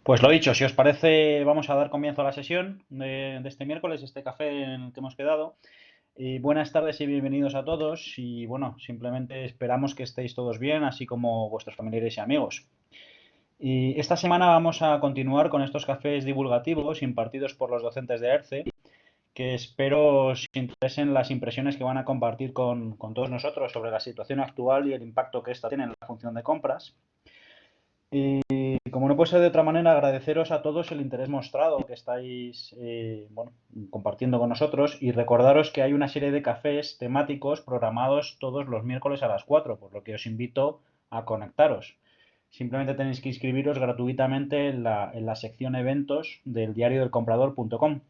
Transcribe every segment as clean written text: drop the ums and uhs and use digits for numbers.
Pues lo dicho, si os parece, vamos a dar comienzo a la sesión de este miércoles, este café en el que hemos quedado. Y buenas tardes y bienvenidos a todos. Y bueno, simplemente esperamos que estéis todos bien, así como vuestros familiares y amigos. Y esta semana vamos a continuar con estos cafés divulgativos impartidos por los docentes de ERCE, que espero os interesen las impresiones que van a compartir con todos nosotros sobre la situación actual y el impacto que esta tiene en la función de compras. Y como no puede ser de otra manera, agradeceros a todos el interés mostrado que estáis bueno, compartiendo con nosotros y recordaros que hay una serie de cafés temáticos programados todos los miércoles a las 4, por lo que os invito a conectaros. Simplemente tenéis que inscribiros gratuitamente en la sección eventos del diariodelcomprador.com.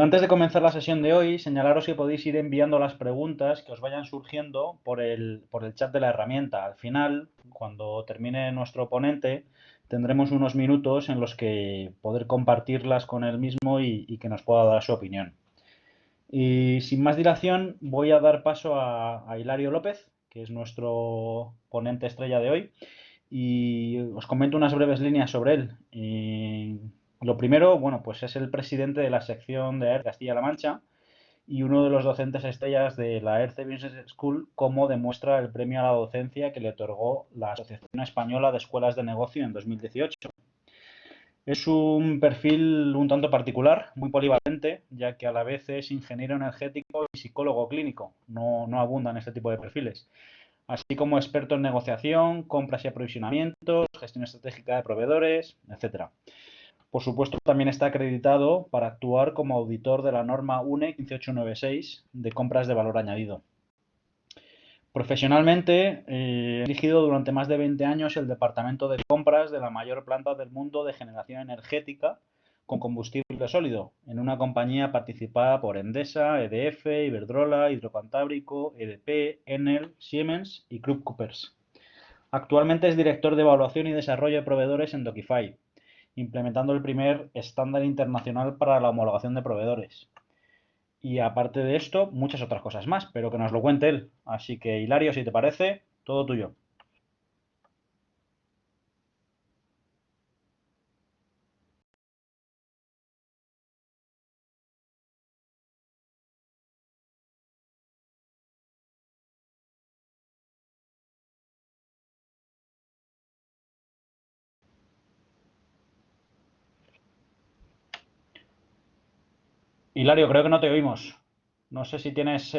Antes de comenzar la sesión de hoy, señalaros que podéis ir enviando las preguntas que os vayan surgiendo por el chat de la herramienta. Al final, cuando termine nuestro ponente, tendremos unos minutos en los que poder compartirlas con él mismo y que nos pueda dar su opinión. Y sin más dilación, voy a dar paso a Hilario López, que es nuestro ponente estrella de hoy, y os comento unas breves líneas sobre él. Lo primero, bueno, pues es el presidente de la sección de ERCE Castilla-La Mancha y uno de los docentes estrellas de la ERCE Business School, como demuestra el premio a la docencia que le otorgó la Asociación Española de Escuelas de Negocio en 2018. Es un perfil un tanto particular, muy polivalente, ya que a la vez es ingeniero energético y psicólogo clínico. No abundan este tipo de perfiles, así como experto en negociación, compras y aprovisionamientos, gestión estratégica de proveedores, etcétera. Por supuesto, también está acreditado para actuar como auditor de la norma UNE 15896 de compras de valor añadido. Profesionalmente, he dirigido durante más de 20 años el departamento de compras de la mayor planta del mundo de generación energética con combustible sólido, en una compañía participada por Endesa, EDF, Iberdrola, Hidrocantábrico, EDP, Enel, Siemens y Krupp Coopers. Actualmente es director de evaluación y desarrollo de proveedores en Docify, implementando el primer estándar internacional para la homologación de proveedores. Y aparte de esto, muchas otras cosas más, pero que nos lo cuente él. Así que, Hilario, si te parece, todo tuyo. Hilario, creo que no te oímos. No sé si tienes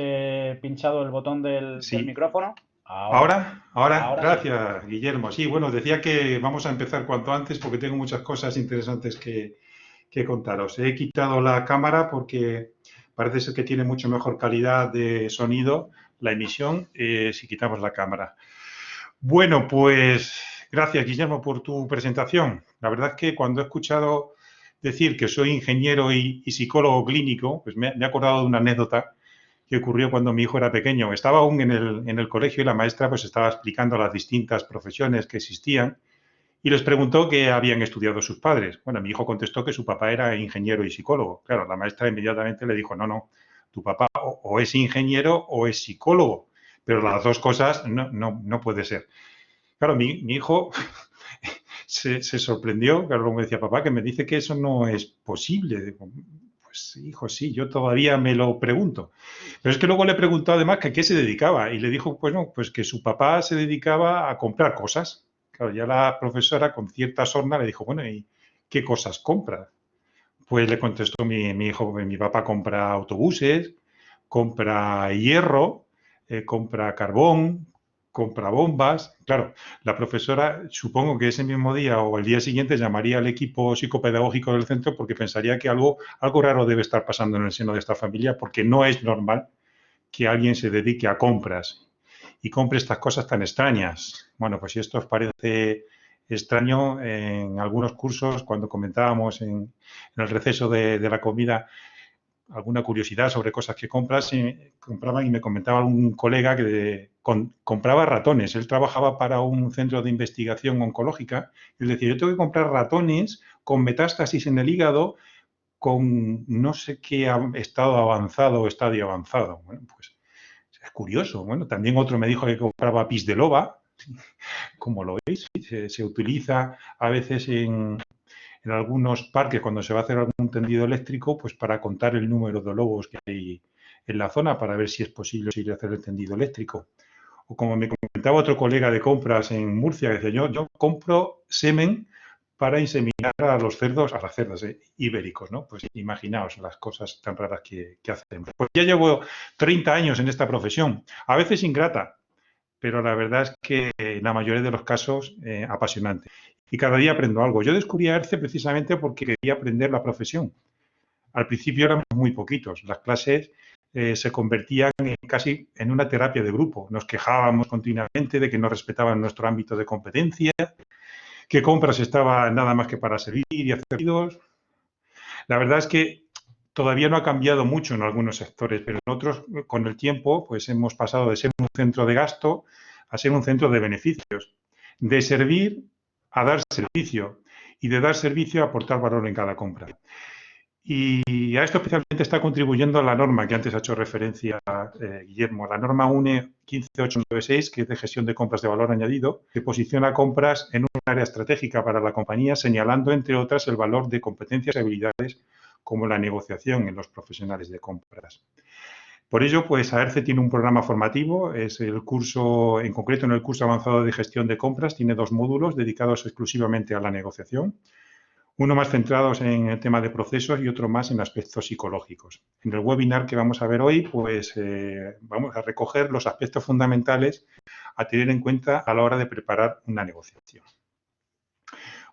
pinchado el botón del Sí, micrófono. Ahora, ahora, ahora sí. gracias, Guillermo. Sí, bueno, decía que vamos a empezar cuanto antes porque tengo muchas cosas interesantes que contaros. He quitado la cámara porque parece ser que tiene mucho mejor calidad de sonido la emisión si quitamos la cámara. Bueno, pues gracias, Guillermo, por tu presentación. La verdad es que cuando he escuchado decir que soy ingeniero y psicólogo clínico, pues me he acordado de una anécdota que ocurrió cuando mi hijo era pequeño. Estaba aún en el colegio y la maestra pues estaba explicando las distintas profesiones que existían y les preguntó qué habían estudiado sus padres. Bueno, mi hijo contestó que su papá era ingeniero y psicólogo. Claro, la maestra inmediatamente le dijo, no, tu papá o es ingeniero o es psicólogo, pero las dos cosas no puede ser. Claro, mi hijo se sorprendió, claro, luego me decía, papá, que me dice que eso no es posible. Digo, pues hijo, sí, yo todavía me lo pregunto. Pero es que luego le preguntó además que a qué se dedicaba y le dijo, bueno, pues que su papá se dedicaba a comprar cosas. Claro, ya la profesora con cierta sorna le dijo, bueno, ¿y qué cosas compra? Pues le contestó mi hijo, mi papá compra autobuses, compra hierro, compra carbón, compra bombas. Claro, la profesora supongo que ese mismo día o el día siguiente llamaría al equipo psicopedagógico del centro porque pensaría que algo raro debe estar pasando en el seno de esta familia porque no es normal que alguien se dedique a compras y compre estas cosas tan extrañas. Bueno, pues si esto os parece extraño, en algunos cursos, cuando comentábamos en el receso de la comida, alguna curiosidad sobre cosas que compraban y me comentaba un colega que compraba ratones. Él trabajaba para un centro de investigación oncológica y él decía, yo tengo que comprar ratones con metástasis en el hígado con no sé qué estado avanzado o estadio avanzado. Bueno, pues es curioso. Bueno, también otro me dijo que compraba pis de loba. como lo veis. Se utiliza a veces en algunos parques cuando se va a hacer algún tendido eléctrico, pues para contar el número de lobos que hay en la zona para ver si es posible ir a hacer el tendido eléctrico. O como me comentaba otro colega de compras en Murcia, que decía, yo compro semen para inseminar a los cerdos, a las cerdas ibéricos, ¿no? Pues imaginaos las cosas tan raras que hacemos. Pues ya llevo 30 años en esta profesión, a veces ingrata, pero la verdad es que en la mayoría de los casos apasionante. Y cada día aprendo algo. Yo descubrí a ERCE precisamente porque quería aprender la profesión. Al principio éramos muy poquitos. Las clases se convertían casi en una terapia de grupo. Nos quejábamos continuamente de que no respetaban nuestro ámbito de competencia, que compras estaba nada más que para servir y hacer pedidos. La verdad es que todavía no ha cambiado mucho en algunos sectores, pero en otros, con el tiempo, pues hemos pasado de ser un centro de gasto a ser un centro de beneficios, de servir a dar servicio y de dar servicio a aportar valor en cada compra. Y a esto especialmente está contribuyendo la norma que antes ha hecho referencia Guillermo, la norma UNE 15896, que es de gestión de compras de valor añadido, que posiciona compras en un área estratégica para la compañía, señalando, entre otras, el valor de competencias y habilidades como la negociación en los profesionales de compras. Por ello, pues AERCE tiene un programa formativo, es el curso, en concreto en el curso avanzado de gestión de compras, tiene 2 módulos dedicados exclusivamente a la negociación. Uno más centrados en el tema de procesos y otro más en aspectos psicológicos. En el webinar que vamos a ver hoy, pues vamos a recoger los aspectos fundamentales a tener en cuenta a la hora de preparar una negociación.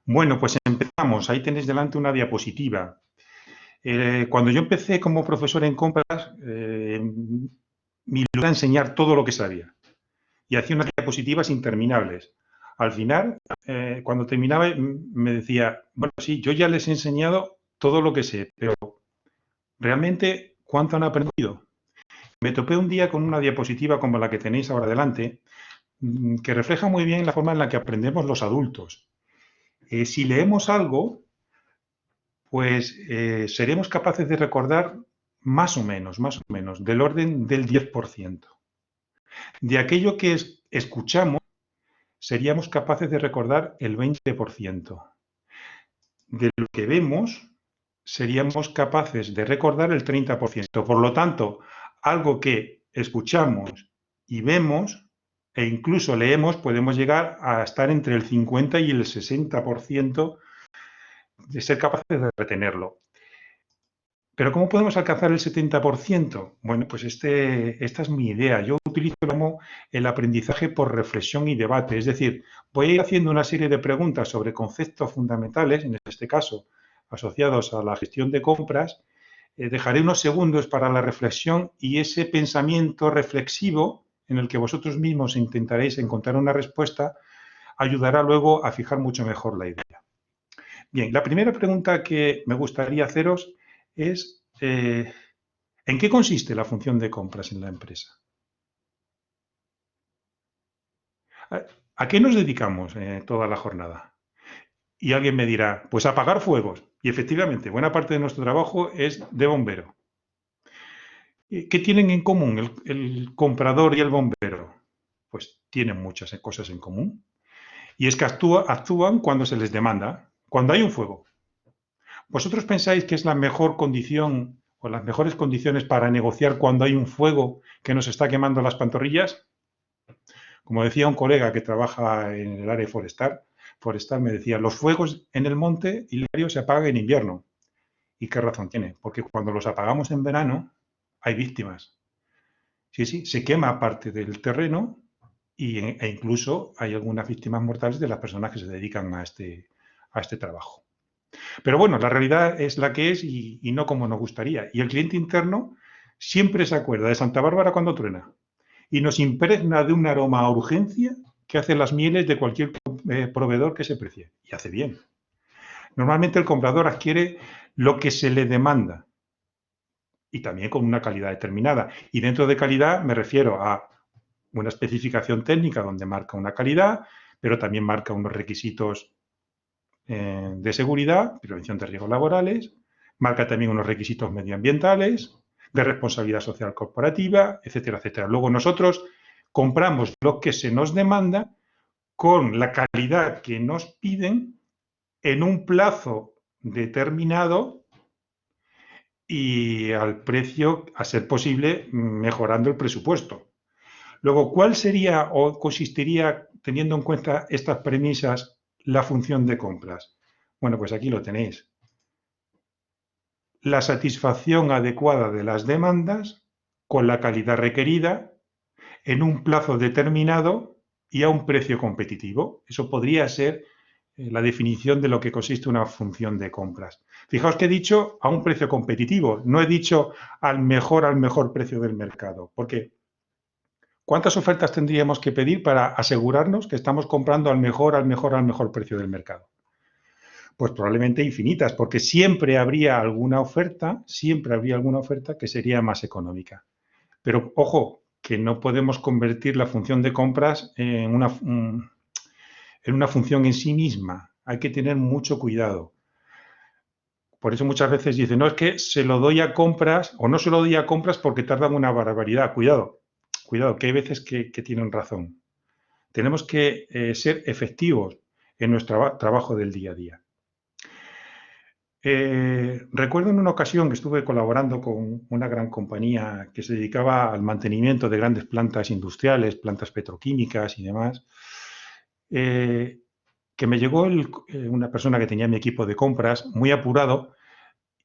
Bueno, pues empezamos. Ahí tenéis delante una diapositiva. Cuando yo empecé como profesor en compras, mi ilusión era enseñar todo lo que sabía. Y hacía unas diapositivas interminables. Al final, cuando terminaba, me decía, bueno, sí, yo ya les he enseñado todo lo que sé, pero realmente, ¿cuánto han aprendido? Me topé un día con una diapositiva como la que tenéis ahora delante, que refleja muy bien la forma en la que aprendemos los adultos. Si leemos algo, pues seremos capaces de recordar más o menos, del orden del 10%. De aquello que escuchamos, seríamos capaces de recordar el 20%. De lo que vemos, seríamos capaces de recordar el 30%. Por lo tanto, algo que escuchamos y vemos, e incluso leemos, podemos llegar a estar entre el 50 y el 60% de ser capaces de retenerlo. ¿Pero cómo podemos alcanzar el 70%? Bueno, pues esta es mi idea. Yo utilizo como el aprendizaje por reflexión y debate. Es decir, voy a ir haciendo una serie de preguntas sobre conceptos fundamentales, en este caso asociados a la gestión de compras. Dejaré unos segundos para la reflexión y ese pensamiento reflexivo en el que vosotros mismos intentaréis encontrar una respuesta ayudará luego a fijar mucho mejor la idea. Bien, la primera pregunta que me gustaría haceros es ¿en qué consiste la función de compras en la empresa? ¿A qué nos dedicamos toda la jornada? Y alguien me dirá, pues a apagar fuegos. Y efectivamente, buena parte de nuestro trabajo es de bombero. ¿Qué tienen en común el comprador y el bombero? Pues tienen muchas cosas en común. Y es que actúan cuando se les demanda, cuando hay un fuego. ¿Vosotros pensáis que es la mejor condición o las mejores condiciones para negociar cuando hay un fuego que nos está quemando las pantorrillas? Como decía un colega que trabaja en el área forestal me decía, los fuegos en el monte Hilario se apagan en invierno. ¿Y qué razón tiene? Porque cuando los apagamos en verano hay víctimas. Sí, sí, se quema parte del terreno e incluso hay algunas víctimas mortales de las personas que se dedican a este trabajo. Pero bueno, la realidad es la que es y no como nos gustaría. Y el cliente interno siempre se acuerda de Santa Bárbara cuando truena y nos impregna de un aroma a urgencia que hace las mieles de cualquier proveedor que se precie. Y hace bien. Normalmente el comprador adquiere lo que se le demanda y también con una calidad determinada. Y dentro de calidad me refiero a una especificación técnica donde marca una calidad, pero también marca unos requisitos de seguridad, prevención de riesgos laborales, marca también unos requisitos medioambientales, de responsabilidad social corporativa, etcétera, etcétera. Luego nosotros compramos lo que se nos demanda con la calidad que nos piden en un plazo determinado y al precio, a ser posible, mejorando el presupuesto. Luego, ¿cuál sería o consistiría, teniendo en cuenta estas premisas, la función de compras? Bueno, pues aquí lo tenéis. La satisfacción adecuada de las demandas con la calidad requerida en un plazo determinado y a un precio competitivo. Eso podría ser la definición de lo que consiste una función de compras. Fijaos que he dicho a un precio competitivo, no he dicho al mejor precio del mercado, porque ¿cuántas ofertas tendríamos que pedir para asegurarnos que estamos comprando al mejor precio del mercado? Pues probablemente infinitas, porque siempre habría alguna oferta que sería más económica. Pero ojo, que no podemos convertir la función de compras en una función en sí misma. Hay que tener mucho cuidado. Por eso muchas veces dicen, no, es que se lo doy a compras o no se lo doy a compras porque tardan una barbaridad. Cuidado, que hay veces que tienen razón. Tenemos que ser efectivos en nuestro trabajo del día a día. Recuerdo en una ocasión que estuve colaborando con una gran compañía que se dedicaba al mantenimiento de grandes plantas industriales, plantas petroquímicas y demás, que me llegó una persona que tenía mi equipo de compras muy apurado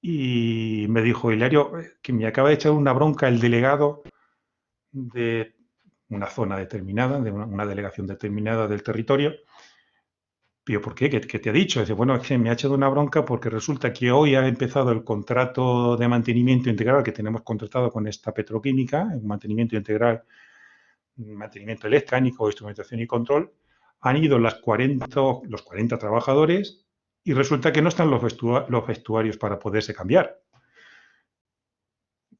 y me dijo, Hilario, que me acaba de echar una bronca el delegado de una zona determinada, de una delegación determinada del territorio. Digo, ¿por qué? ¿Qué te ha dicho? Dice, bueno, es que me ha echado una bronca porque resulta que hoy ha empezado el contrato de mantenimiento integral que tenemos contratado con esta petroquímica, un mantenimiento integral, mantenimiento electrónico, instrumentación y control. Han ido los 40 trabajadores y resulta que no están los vestuarios para poderse cambiar.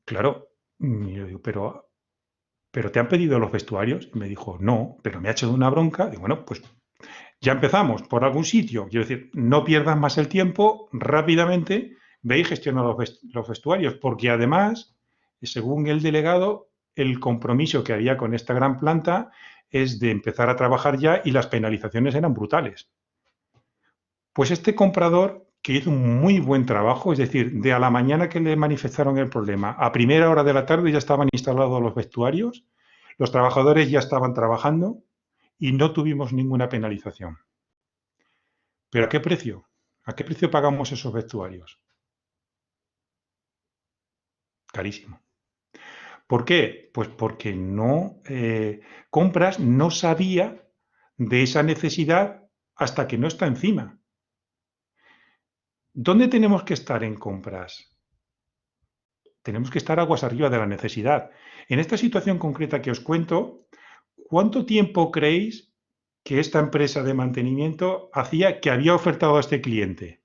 Claro, y yo digo, ¿pero te han pedido los vestuarios? Y me dijo, no, pero me ha echado una bronca. Digo, bueno, pues ya empezamos por algún sitio. Quiero decir, no pierdas más el tiempo, rápidamente ve y gestiona los vestuarios, porque además, según el delegado, el compromiso que había con esta gran planta es de empezar a trabajar ya y las penalizaciones eran brutales. Pues este comprador, que hizo un muy buen trabajo, es decir, de a la mañana que le manifestaron el problema, a primera hora de la tarde ya estaban instalados los vestuarios, los trabajadores ya estaban trabajando y no tuvimos ninguna penalización. ¿Pero a qué precio? ¿A qué precio pagamos esos vestuarios? Carísimo. ¿Por qué? Pues porque Compras no sabía de esa necesidad hasta que no está encima. ¿Dónde tenemos que estar en compras? Tenemos que estar aguas arriba de la necesidad. En esta situación concreta que os cuento, ¿cuánto tiempo creéis que esta empresa de mantenimiento hacía que había ofertado a este cliente?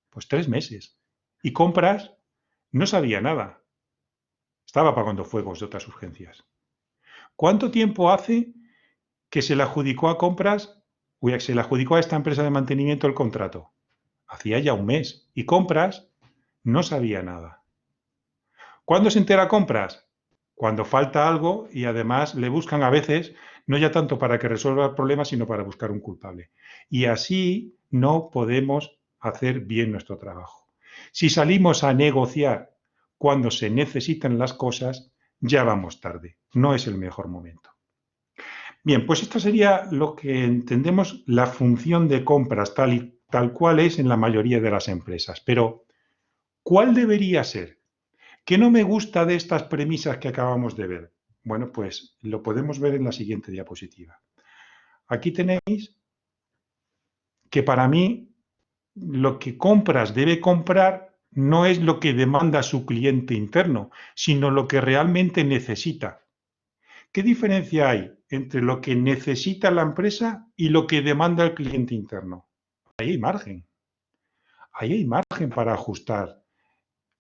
Pues 3 meses. Y Compras no sabía nada. Estaba apagando fuegos de otras urgencias. ¿Cuánto tiempo hace que se le adjudicó a Compras, se le adjudicó a esta empresa de mantenimiento el contrato? Hacía ya un mes. Y Compras no sabía nada. ¿Cuándo se entera Compras? Cuando falta algo y además le buscan a veces, no ya tanto para que resuelva el problema, sino para buscar un culpable. Y así no podemos hacer bien nuestro trabajo. Si salimos a negociar cuando se necesitan las cosas, ya vamos tarde. No es el mejor momento. Bien, pues esto sería lo que entendemos la función de compras tal cual es en la mayoría de las empresas. Pero, ¿cuál debería ser? ¿Qué no me gusta de estas premisas que acabamos de ver? Bueno, pues lo podemos ver en la siguiente diapositiva. Aquí tenéis que para mí lo que Compras debe comprar no es lo que demanda su cliente interno, sino lo que realmente necesita. ¿Qué diferencia hay entre lo que necesita la empresa y lo que demanda el cliente interno? Ahí hay margen. Ahí hay margen para ajustar.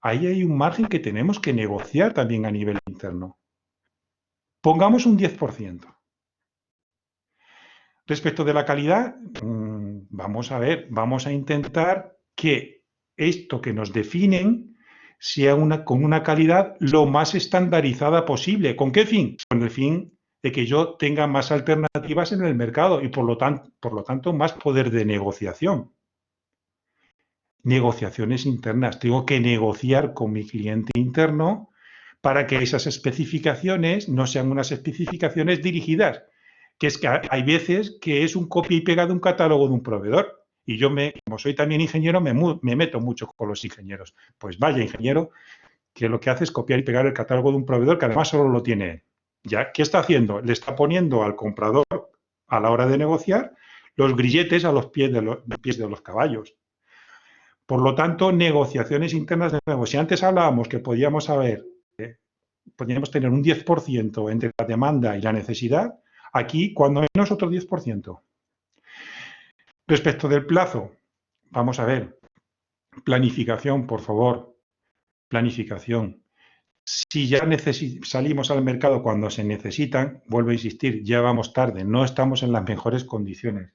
Ahí hay un margen que tenemos que negociar también a nivel interno. Pongamos un 10%. Respecto de la calidad, vamos a intentar que esto que nos definen sea con una calidad lo más estandarizada posible. ¿Con qué fin? Con el fin de que yo tenga más alternativas en el mercado y por lo tanto más poder de negociación. Negociaciones internas. Tengo que negociar con mi cliente interno para que esas especificaciones no sean unas especificaciones dirigidas, que es que hay veces que es un copia y pega de un catálogo de un proveedor. Y yo, como soy también ingeniero, me meto mucho con los ingenieros. Pues vaya ingeniero, que lo que hace es copiar y pegar el catálogo de un proveedor que además solo lo tiene él. ¿Ya? ¿Qué está haciendo? Le está poniendo al comprador, a la hora de negociar, los grilletes a los pies de los caballos. Por lo tanto, negociaciones internas de nuevo. Si antes hablábamos que podíamos tener un 10% entre la demanda y la necesidad, aquí cuando menos otro 10%. Respecto del plazo, vamos a ver, planificación, por favor, planificación. Si ya salimos al mercado cuando se necesitan, vuelvo a insistir, ya vamos tarde, no estamos en las mejores condiciones.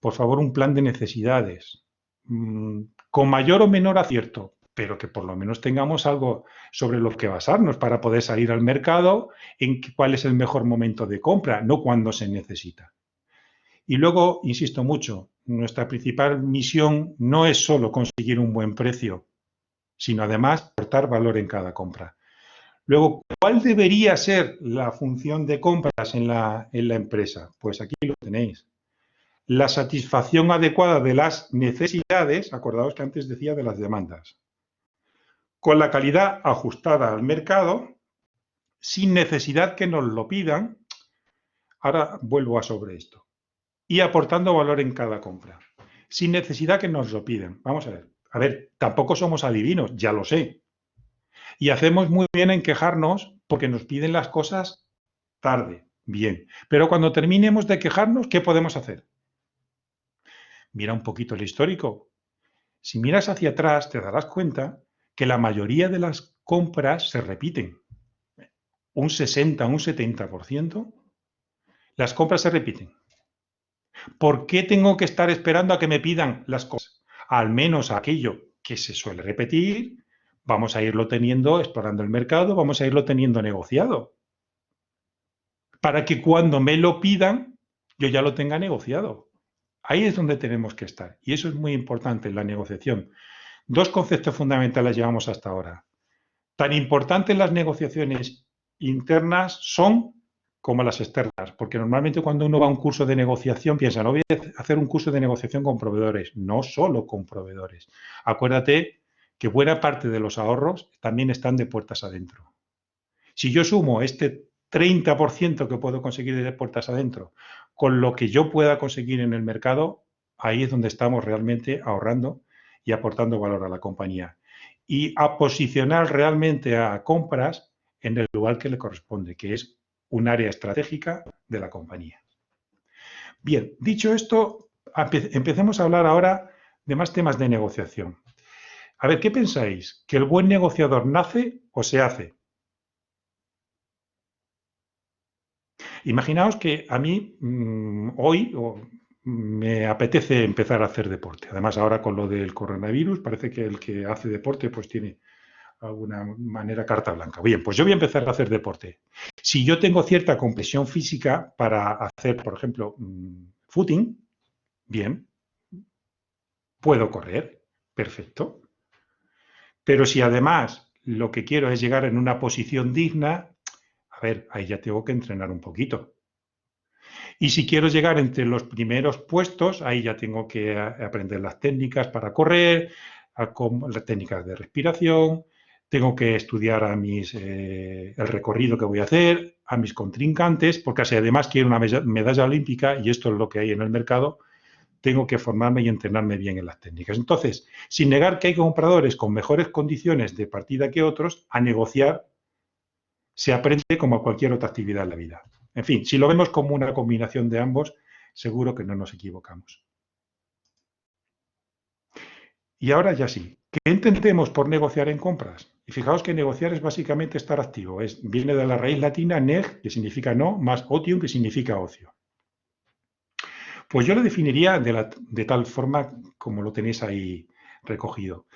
Por favor, un plan de necesidades, con mayor o menor acierto, pero que por lo menos tengamos algo sobre lo que basarnos para poder salir al mercado, en cuál es el mejor momento de compra, no cuando se necesita. Y luego, insisto mucho, nuestra principal misión no es solo conseguir un buen precio, sino además aportar valor en cada compra. Luego, ¿cuál debería ser la función de compras en la empresa? Pues aquí lo tenéis. La satisfacción adecuada de las necesidades, acordaos que antes decía de las demandas, con la calidad ajustada al mercado, sin necesidad que nos lo pidan. Ahora vuelvo a sobre esto. Y aportando valor en cada compra, sin necesidad que nos lo piden. Vamos a ver. A ver, tampoco somos adivinos, ya lo sé. Y hacemos muy bien en quejarnos porque nos piden las cosas tarde. Bien. Pero cuando terminemos de quejarnos, ¿qué podemos hacer? Mira un poquito el histórico. Si miras hacia atrás, te darás cuenta que la mayoría de las compras se repiten. Un 60, un 70%. Las compras se repiten. ¿Por qué tengo que estar esperando a que me pidan las cosas? Al menos aquello que se suele repetir, vamos a irlo teniendo, explorando el mercado, vamos a irlo teniendo negociado. Para que cuando me lo pidan, yo ya lo tenga negociado. Ahí es donde tenemos que estar. Y eso es muy importante en la negociación. Dos conceptos fundamentales llevamos hasta ahora. Tan importantes las negociaciones internas son como las externas, porque normalmente cuando uno va a un curso de negociación piensa, no voy a hacer un curso de negociación con proveedores, no solo con proveedores. Acuérdate que buena parte de los ahorros también están de puertas adentro. Si yo sumo este 30% que puedo conseguir de puertas adentro con lo que yo pueda conseguir en el mercado, ahí es donde estamos realmente ahorrando y aportando valor a la compañía. Y a posicionar realmente a compras en el lugar que le corresponde, que es un área estratégica de la compañía. Bien, dicho esto, empecemos a hablar ahora de más temas de negociación. A ver, ¿qué pensáis? ¿Que el buen negociador nace o se hace? Imaginaos que a mí hoy me apetece empezar a hacer deporte. Además, ahora con lo del coronavirus, parece que el que hace deporte pues tiene alguna manera carta blanca. Bien, pues yo voy a empezar a hacer deporte. Si yo tengo cierta compresión física para hacer, por ejemplo, footing, bien, puedo correr, perfecto. Pero si además lo que quiero es llegar en una posición digna, a ver, ahí ya tengo que entrenar un poquito. Y si quiero llegar entre los primeros puestos, ahí ya tengo que aprender las técnicas para correr, las técnicas de respiración, tengo que estudiar el recorrido que voy a hacer, a mis contrincantes, porque si además quiero una medalla olímpica, y esto es lo que hay en el mercado, tengo que formarme y entrenarme bien en las técnicas. Entonces, sin negar que hay compradores con mejores condiciones de partida que otros, a negociar se aprende como a cualquier otra actividad en la vida. En fin, si lo vemos como una combinación de ambos, seguro que no nos equivocamos. Y ahora ya sí, ¿qué entendemos por negociar en compras? Y fijaos que negociar es básicamente estar activo. Viene de la raíz latina neg, que significa no, más otium, que significa ocio. Pues yo lo definiría de tal forma como lo tenéis ahí recogido.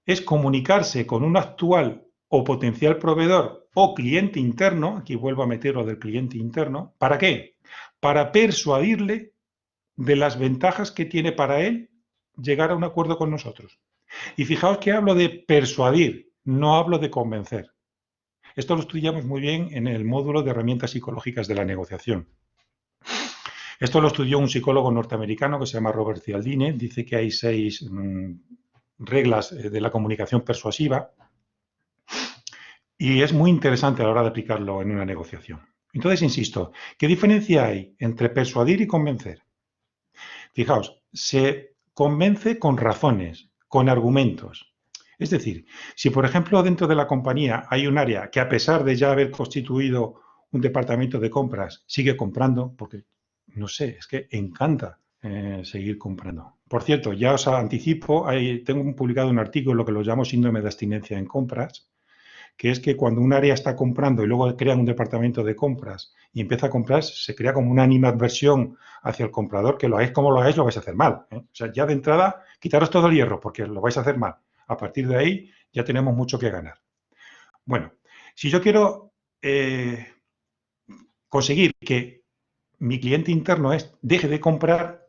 Es comunicarse con un actual o potencial proveedor o cliente interno, aquí vuelvo a meter lo del cliente interno, ¿para qué? Para persuadirle de las ventajas que tiene para él llegar a un acuerdo con nosotros. Y fijaos que hablo de persuadir, no hablo de convencer. Esto lo estudiamos muy bien en el módulo de herramientas psicológicas de la negociación. Esto lo estudió un psicólogo norteamericano que se llama Robert Cialdini. Dice que hay 6 reglas de la comunicación persuasiva y es muy interesante a la hora de aplicarlo en una negociación. Entonces, insisto, ¿qué diferencia hay entre persuadir y convencer? Fijaos, se convence con razones, con argumentos. Es decir, si por ejemplo dentro de la compañía hay un área que a pesar de ya haber constituido un departamento de compras, sigue comprando, porque, no sé, es que encanta seguir comprando. Por cierto, ya os anticipo, tengo publicado un artículo que lo llamo síndrome de abstinencia en compras, que es que cuando un área está comprando y luego crean un departamento de compras y empieza a comprar, se crea como una animadversión hacia el comprador, que lo hagáis como lo hagáis, lo vais a hacer mal. O sea, ya de entrada, quitaros todo el hierro, porque lo vais a hacer mal. A partir de ahí, ya tenemos mucho que ganar. Bueno, si yo quiero conseguir que mi cliente interno deje de comprar,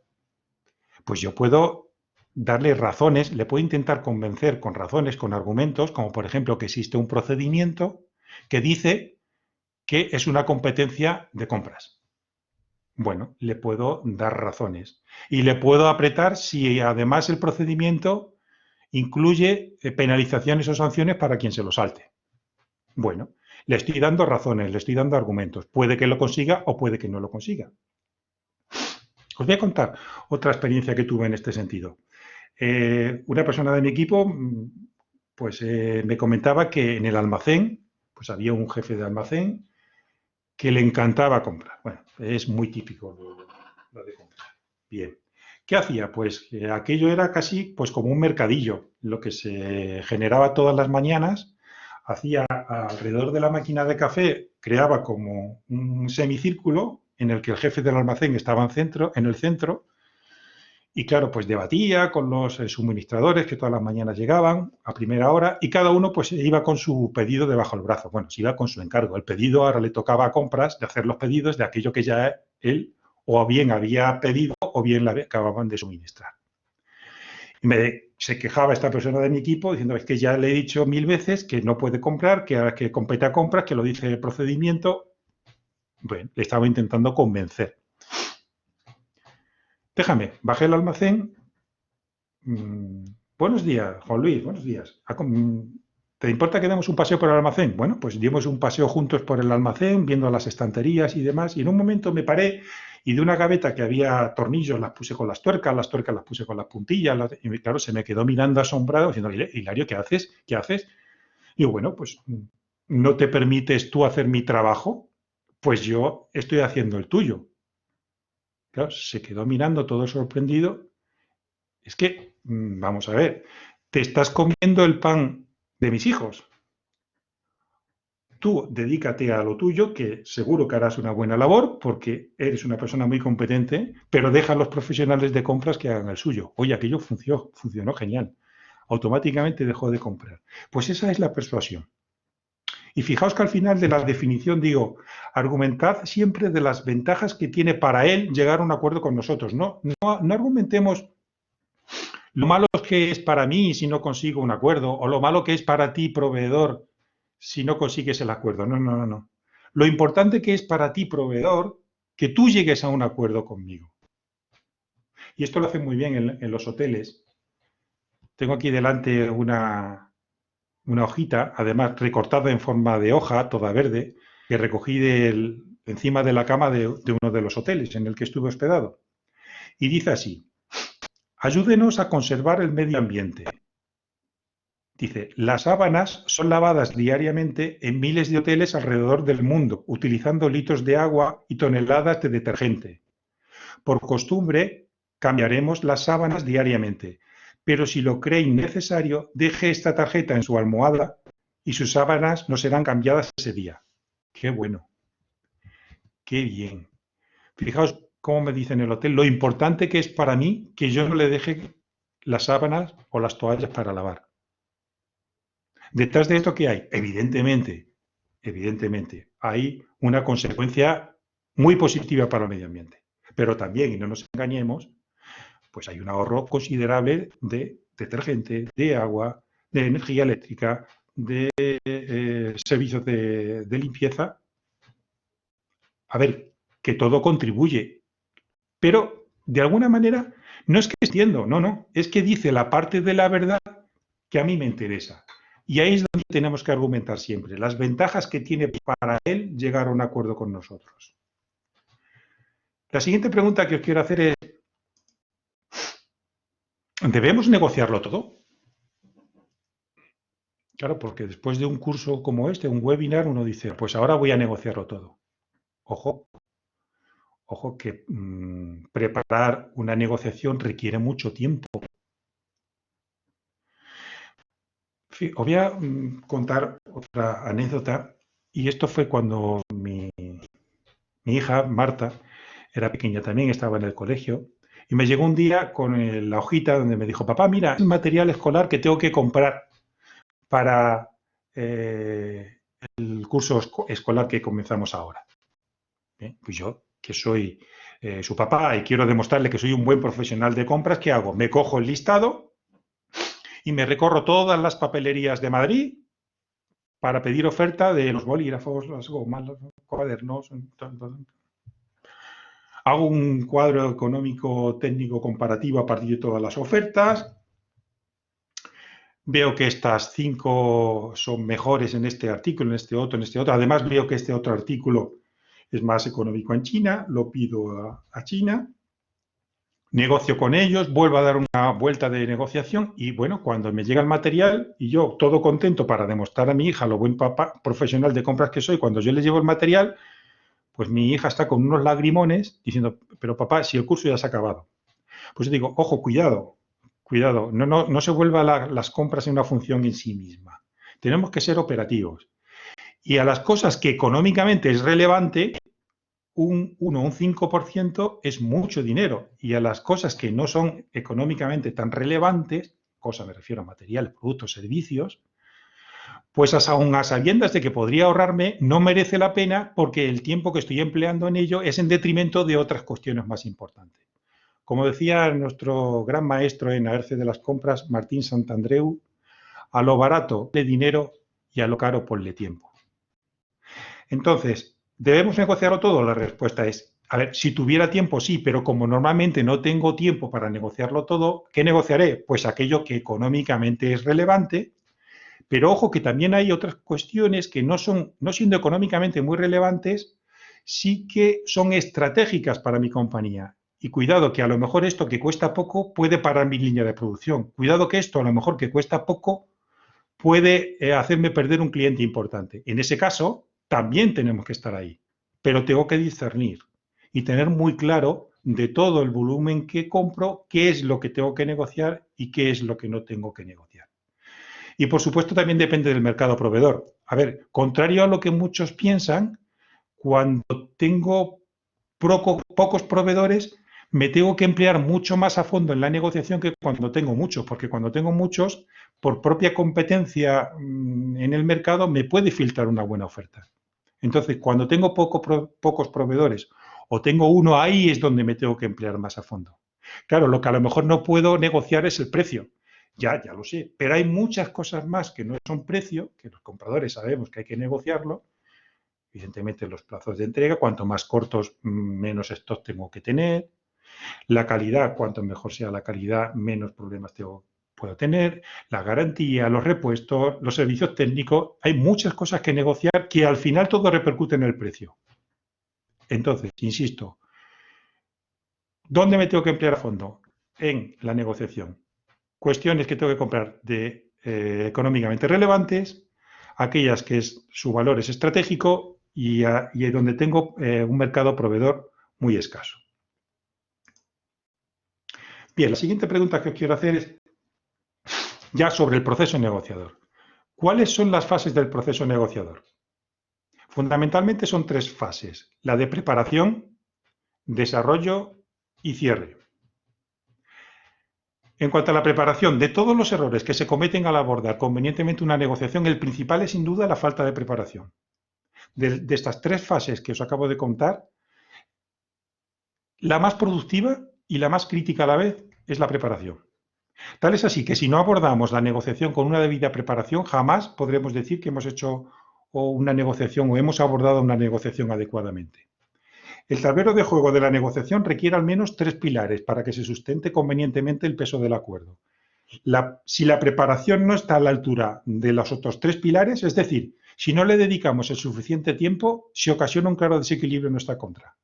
pues yo puedo darle razones, le puedo intentar convencer con razones, con argumentos, como por ejemplo que existe un procedimiento que dice que es una competencia de compras. Bueno, le puedo dar razones y le puedo apretar si además el procedimiento incluye penalizaciones o sanciones para quien se lo salte. Bueno, le estoy dando razones, le estoy dando argumentos. Puede que lo consiga o puede que no lo consiga. Os voy a contar otra experiencia que tuve en este sentido. Una persona de mi equipo pues me comentaba que en el almacén pues había un jefe de almacén que le encantaba comprar. Bueno, es muy típico lo de comprar. Bien. ¿Qué hacía? Pues aquello era casi pues como un mercadillo. Lo que se generaba todas las mañanas, hacía alrededor de la máquina de café, creaba como un semicírculo en el que el jefe del almacén estaba en el centro. Y claro, pues debatía con los suministradores que todas las mañanas llegaban a primera hora y cada uno pues iba con su pedido debajo del brazo. Bueno, se iba con su encargo. El pedido ahora le tocaba a compras de hacer los pedidos de aquello que ya él o bien había pedido o bien le acababan de suministrar. Y se quejaba esta persona de mi equipo diciendo, es que ya le he dicho 1000 veces que no puede comprar, que compete a compras, que lo dice el procedimiento. Bueno, le estaba intentando convencer. Déjame, bajé al almacén. Buenos días, Juan Luis, buenos días. ¿Te importa que demos un paseo por el almacén? Bueno, pues dimos un paseo juntos por el almacén, viendo las estanterías y demás, y en un momento me paré y de una gaveta que había tornillos las puse con las tuercas las puse con las puntillas, y claro, se me quedó mirando asombrado, diciendo, Hilario, ¿qué haces? ¿Qué haces? Y digo, bueno, pues ¿no te permites tú hacer mi trabajo? Pues yo estoy haciendo el tuyo. Claro, se quedó mirando todo sorprendido. Es que, vamos a ver, te estás comiendo el pan de mis hijos. Tú dedícate a lo tuyo, que seguro que harás una buena labor porque eres una persona muy competente, pero deja a los profesionales de compras que hagan el suyo. Oye, aquello funcionó genial. Automáticamente dejó de comprar. Pues esa es la persuasión. Y fijaos que al final de la definición digo, argumentad siempre de las ventajas que tiene para él llegar a un acuerdo con nosotros. No argumentemos lo malo que es para mí si no consigo un acuerdo, o lo malo que es para ti, proveedor, si no consigues el acuerdo. No. Lo importante que es para ti, proveedor, que tú llegues a un acuerdo conmigo. Y esto lo hacen muy bien en los hoteles. Tengo aquí delante una hojita, además recortada en forma de hoja, toda verde, que recogí encima de la cama de uno de los hoteles en el que estuve hospedado. Y dice así: ayúdenos a conservar el medio ambiente. Dice, las sábanas son lavadas diariamente en miles de hoteles alrededor del mundo, utilizando litros de agua y toneladas de detergente. Por costumbre, cambiaremos las sábanas diariamente, pero si lo cree innecesario, deje esta tarjeta en su almohada y sus sábanas no serán cambiadas ese día. ¡Qué bueno! ¡Qué bien! Fijaos cómo me dice en el hotel lo importante que es para mí que yo no le deje las sábanas o las toallas para lavar. Detrás de esto, ¿qué hay? Evidentemente, hay una consecuencia muy positiva para el medio ambiente. Pero también, y no nos engañemos, pues hay un ahorro considerable de detergente, de agua, de energía eléctrica, de servicios de limpieza. A ver, que todo contribuye, pero de alguna manera no es que entiendo, no, es que dice la parte de la verdad que a mí me interesa. Y ahí es donde tenemos que argumentar siempre las ventajas que tiene para él llegar a un acuerdo con nosotros. La siguiente pregunta que os quiero hacer es, ¿debemos negociarlo todo? Claro, porque después de un curso como este, un webinar, uno dice, pues ahora voy a negociarlo todo. Ojo, ojo que preparar una negociación requiere mucho tiempo. Os voy a contar otra anécdota, y esto fue cuando mi hija, Marta, era pequeña también, estaba en el colegio, y me llegó un día con la hojita donde me dijo, papá, mira, es el material escolar que tengo que comprar para el curso escolar que comenzamos ahora. Pues yo, que soy su papá y quiero demostrarle que soy un buen profesional de compras, ¿qué hago? Me cojo el listado y me recorro todas las papelerías de Madrid para pedir oferta de los bolígrafos, las gomas, los cuadernos. Hago un cuadro económico técnico comparativo a partir de todas las ofertas. Veo que estas 5 son mejores en este artículo, en este otro, en este otro. Además, veo que este otro artículo es más económico en China, lo pido a China, negocio con ellos, vuelvo a dar una vuelta de negociación y, bueno, cuando me llega el material y yo todo contento para demostrar a mi hija lo buen papá profesional de compras que soy, cuando yo le llevo el material, pues mi hija está con unos lagrimones diciendo, pero papá, si el curso ya se ha acabado. Pues yo digo, ojo, cuidado, no se vuelvan las compras en una función en sí misma. Tenemos que ser operativos. Y a las cosas que económicamente es relevante, un 1 o un 5% es mucho dinero. Y a las cosas que no son económicamente tan relevantes, me refiero a materiales, productos, servicios, pues aún a sabiendas de que podría ahorrarme, no merece la pena porque el tiempo que estoy empleando en ello es en detrimento de otras cuestiones más importantes. Como decía nuestro gran maestro en Aerce de las Compras, Martín Santandreu, a lo barato de dinero y a lo caro ponle tiempo. Entonces, ¿debemos negociarlo todo? La respuesta es, a ver, si tuviera tiempo sí, pero como normalmente no tengo tiempo para negociarlo todo, ¿qué negociaré? Pues aquello que económicamente es relevante, pero ojo que también hay otras cuestiones que no siendo económicamente muy relevantes, sí que son estratégicas para mi compañía. Y cuidado que a lo mejor esto que cuesta poco puede parar mi línea de producción. Cuidado que esto a lo mejor que cuesta poco puede hacerme perder un cliente importante. En ese caso, también tenemos que estar ahí. Pero tengo que discernir y tener muy claro de todo el volumen que compro, qué es lo que tengo que negociar y qué es lo que no tengo que negociar. Y por supuesto también depende del mercado proveedor. A ver, contrario a lo que muchos piensan, cuando tengo pocos proveedores, me tengo que emplear mucho más a fondo en la negociación que cuando tengo muchos, porque cuando tengo muchos, por propia competencia en el mercado, me puede filtrar una buena oferta. Entonces, cuando tengo pocos proveedores o tengo uno, ahí es donde me tengo que emplear más a fondo. Claro, lo que a lo mejor no puedo negociar es el precio. Ya lo sé, pero hay muchas cosas más que no son precio, que los compradores sabemos que hay que negociarlo. Evidentemente, los plazos de entrega, cuanto más cortos, menos stock tengo que tener. La calidad, cuanto mejor sea la calidad, menos problemas puedo tener. La garantía, los repuestos, los servicios técnicos. Hay muchas cosas que negociar que al final todo repercute en el precio. Entonces, insisto, ¿dónde me tengo que emplear a fondo? En la negociación. Cuestiones que tengo que comprar económicamente relevantes, aquellas que su valor es estratégico y donde tengo un mercado proveedor muy escaso. Bien, la siguiente pregunta que os quiero hacer es ya sobre el proceso negociador. ¿Cuáles son las fases del proceso negociador? Fundamentalmente son 3 fases: la de preparación, desarrollo y cierre. En cuanto a la preparación, de todos los errores que se cometen al abordar convenientemente una negociación, el principal es sin duda la falta de preparación. De estas tres fases que os acabo de contar, la más productiva y la más crítica a la vez es la preparación. Tal es así que si no abordamos la negociación con una debida preparación, jamás podremos decir que hemos hecho una negociación o hemos abordado una negociación adecuadamente. El tablero de juego de la negociación requiere al menos tres pilares para que se sustente convenientemente el peso del acuerdo. Si la preparación no está a la altura de los otros tres pilares, es decir, si no le dedicamos el suficiente tiempo, se ocasiona un claro desequilibrio en nuestra contra.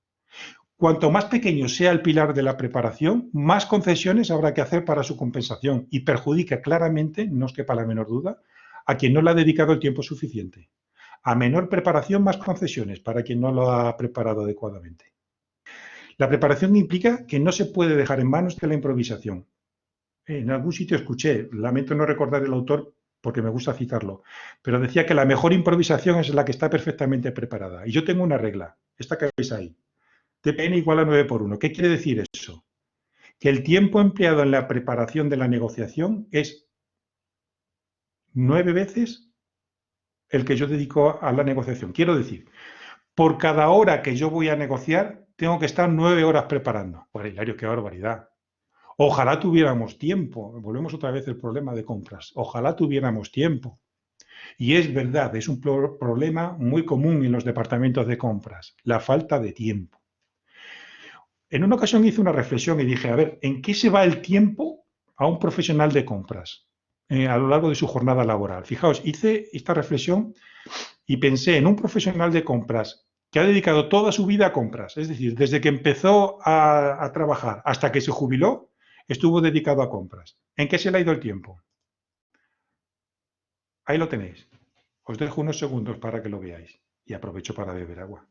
Cuanto más pequeño sea el pilar de la preparación, más concesiones habrá que hacer para su compensación y perjudica claramente, no os quepa la menor duda, a quien no le ha dedicado el tiempo suficiente. A menor preparación, más concesiones para quien no lo ha preparado adecuadamente. La preparación implica que no se puede dejar en manos de la improvisación. En algún sitio escuché, lamento no recordar el autor porque me gusta citarlo, pero decía que la mejor improvisación es la que está perfectamente preparada. Y yo tengo una regla, esta que veis ahí. TPN igual a 9 por 1. ¿Qué quiere decir eso? Que el tiempo empleado en la preparación de la negociación es 9 veces el que yo dedico a la negociación. Quiero decir, por cada hora que yo voy a negociar, tengo que estar 9 horas preparando. Pues Hilario, qué barbaridad. Ojalá tuviéramos tiempo. Volvemos otra vez al problema de compras. Ojalá tuviéramos tiempo. Y es verdad, es un problema muy común en los departamentos de compras, la falta de tiempo. En una ocasión hice una reflexión y dije, a ver, ¿en qué se va el tiempo a un profesional de compras a lo largo de su jornada laboral? Fijaos, hice esta reflexión y pensé en un profesional de compras que ha dedicado toda su vida a compras, es decir, desde que empezó a trabajar hasta que se jubiló, estuvo dedicado a compras. ¿En qué se le ha ido el tiempo? Ahí lo tenéis. Os dejo unos segundos para que lo veáis y aprovecho para beber agua.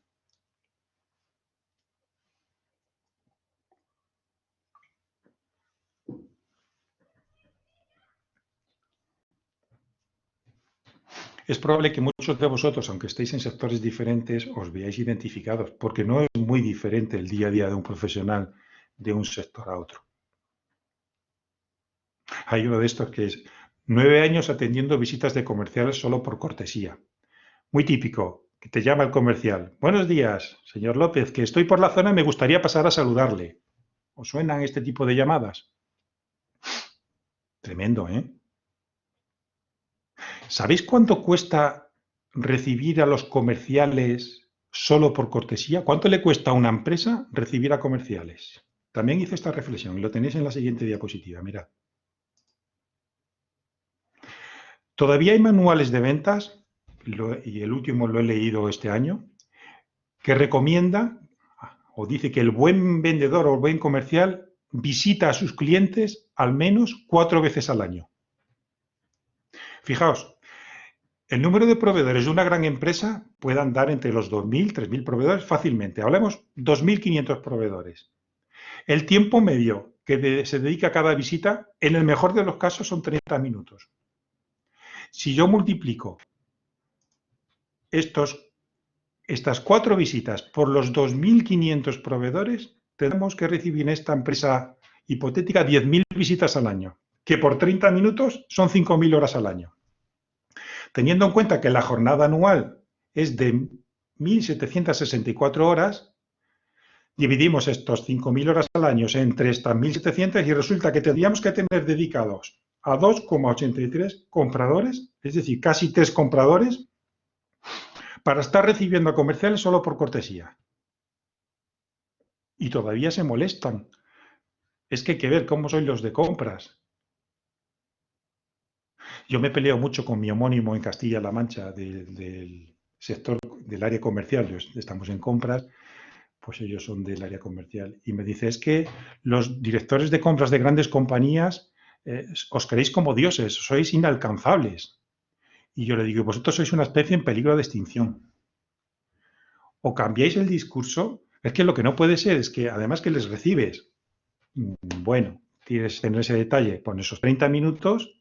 Es probable que muchos de vosotros, aunque estéis en sectores diferentes, os veáis identificados, porque no es muy diferente el día a día de un profesional de un sector a otro. Hay uno de estos que es 9 años atendiendo visitas de comerciales solo por cortesía. Muy típico, que te llama el comercial. Buenos días, señor López, que estoy por la zona y me gustaría pasar a saludarle. ¿Os suenan este tipo de llamadas? Tremendo, ¿eh? ¿Sabéis cuánto cuesta recibir a los comerciales solo por cortesía? ¿Cuánto le cuesta a una empresa recibir a comerciales? También hice esta reflexión y lo tenéis en la siguiente diapositiva, mirad. Todavía hay manuales de ventas, y el último lo he leído este año, que recomienda o dice que el buen vendedor o el buen comercial visita a sus clientes al menos 4 veces al año. Fijaos, el número de proveedores de una gran empresa puede andar entre los 2.000, 3.000 proveedores fácilmente. Hablemos 2.500 proveedores. El tiempo medio que se dedica a cada visita, en el mejor de los casos, son 30 minutos. Si yo multiplico estas 4 visitas por los 2.500 proveedores, tenemos que recibir en esta empresa hipotética 10.000 visitas al año, que por 30 minutos son 5.000 horas al año. Teniendo en cuenta que la jornada anual es de 1.764 horas, dividimos estos 5.000 horas al año entre estas 1.700 y resulta que tendríamos que tener dedicados a 2,83 compradores, es decir, casi 3 compradores, para estar recibiendo a comerciales solo por cortesía. Y todavía se molestan. Es que hay que ver cómo son los de compras. Yo me peleo mucho con mi homónimo en Castilla-La Mancha del sector del área comercial. Estamos en compras, pues ellos son del área comercial. Y me dice, es que los directores de compras de grandes compañías os creéis como dioses, sois inalcanzables. Y yo le digo, vosotros sois una especie en peligro de extinción. O cambiáis el discurso, es que lo que no puede ser es que además que les recibes, bueno, tienes que tener ese detalle, pon esos 30 minutos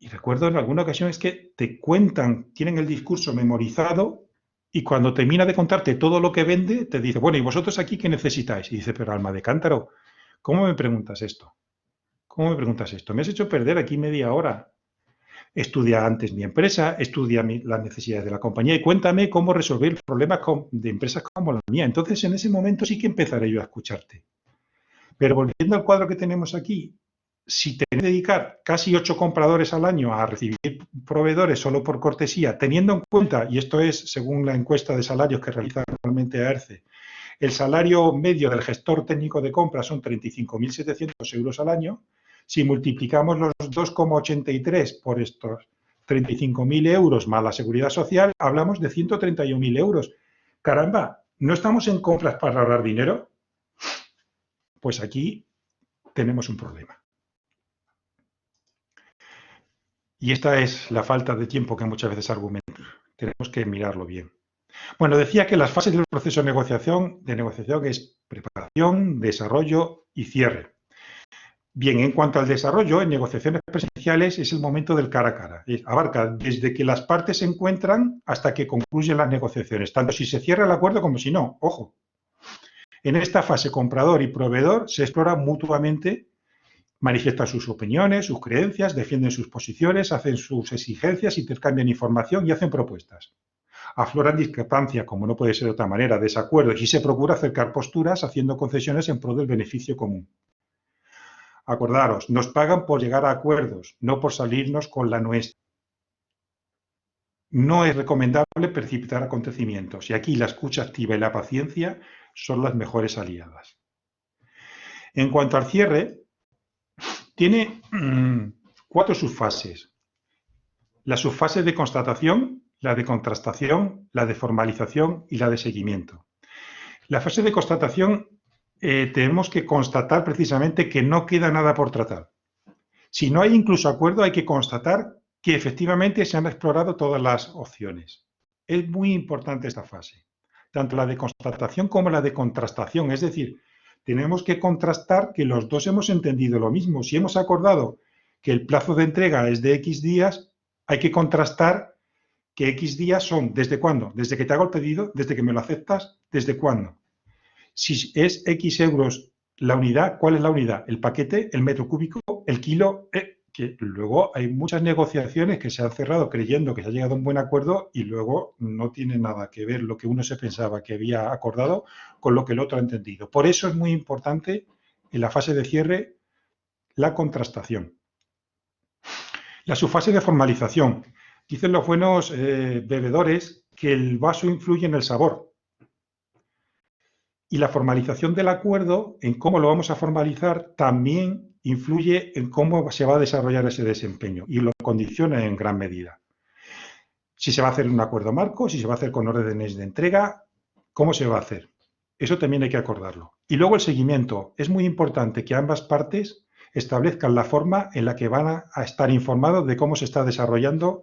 y recuerdo en alguna ocasión es que te cuentan, tienen el discurso memorizado y cuando termina de contarte todo lo que vende, te dice, bueno, ¿y vosotros aquí qué necesitáis? Y dice, pero alma de cántaro, ¿cómo me preguntas esto? ¿Cómo me preguntas esto? Me has hecho perder aquí media hora. Estudia antes mi empresa, estudia las necesidades de la compañía y cuéntame cómo resolver problemas de empresas como la mía. Entonces, en ese momento sí que empezaré yo a escucharte. Pero volviendo al cuadro que tenemos aquí, si tenemos que dedicar casi 8 compradores al año a recibir proveedores solo por cortesía, teniendo en cuenta, y esto es según la encuesta de salarios que realiza actualmente AERCE, el salario medio del gestor técnico de compra son 35.700 euros al año. Si multiplicamos los 2,83 por estos 35.000 euros más la seguridad social, hablamos de 131.000 euros. Caramba, ¿no estamos en compras para ahorrar dinero? Pues aquí tenemos un problema. Y esta es la falta de tiempo que muchas veces argumentan. Tenemos que mirarlo bien. Bueno, decía que las fases del proceso de negociación es preparación, desarrollo y cierre. Bien, en cuanto al desarrollo, en negociaciones presenciales es el momento del cara a cara. Abarca desde que las partes se encuentran hasta que concluyen las negociaciones, tanto si se cierra el acuerdo como si no. Ojo. En esta fase, comprador y proveedor se exploran mutuamente, manifiestan sus opiniones, sus creencias, defienden sus posiciones, hacen sus exigencias, intercambian información y hacen propuestas. Afloran discrepancias, como no puede ser de otra manera, desacuerdos, y se procura acercar posturas haciendo concesiones en pro del beneficio común. Acordaros, nos pagan por llegar a acuerdos, no por salirnos con la nuestra. No es recomendable precipitar acontecimientos, y aquí la escucha activa y la paciencia son las mejores aliadas. En cuanto al cierre, tiene 4 subfases. La subfase de constatación, la de contrastación, la de formalización y la de seguimiento. La fase de constatación tenemos que constatar precisamente que no queda nada por tratar. Si no hay incluso acuerdo, hay que constatar que efectivamente se han explorado todas las opciones. Es muy importante esta fase, tanto la de constatación como la de contrastación. Es decir, tenemos que contrastar que los dos hemos entendido lo mismo. Si hemos acordado que el plazo de entrega es de X días, hay que contrastar que X días son ¿desde cuándo? Desde que te hago el pedido, desde que me lo aceptas, ¿desde cuándo? Si es X euros la unidad, ¿cuál es la unidad? ¿El paquete, el metro cúbico, el kilo? Que luego hay muchas negociaciones que se han cerrado creyendo que se ha llegado a un buen acuerdo y luego no tiene nada que ver lo que uno se pensaba que había acordado con lo que el otro ha entendido. Por eso es muy importante en la fase de cierre la contrastación. La subfase de formalización. Dicen los buenos bebedores que el vaso influye en el sabor. Y la formalización del acuerdo, en cómo lo vamos a formalizar, también influye en cómo se va a desarrollar ese desempeño y lo condiciona en gran medida. Si se va a hacer un acuerdo marco, si se va a hacer con órdenes de entrega, ¿cómo se va a hacer? Eso también hay que acordarlo. Y luego el seguimiento. Es muy importante que ambas partes establezcan la forma en la que van a estar informados de cómo se está desarrollando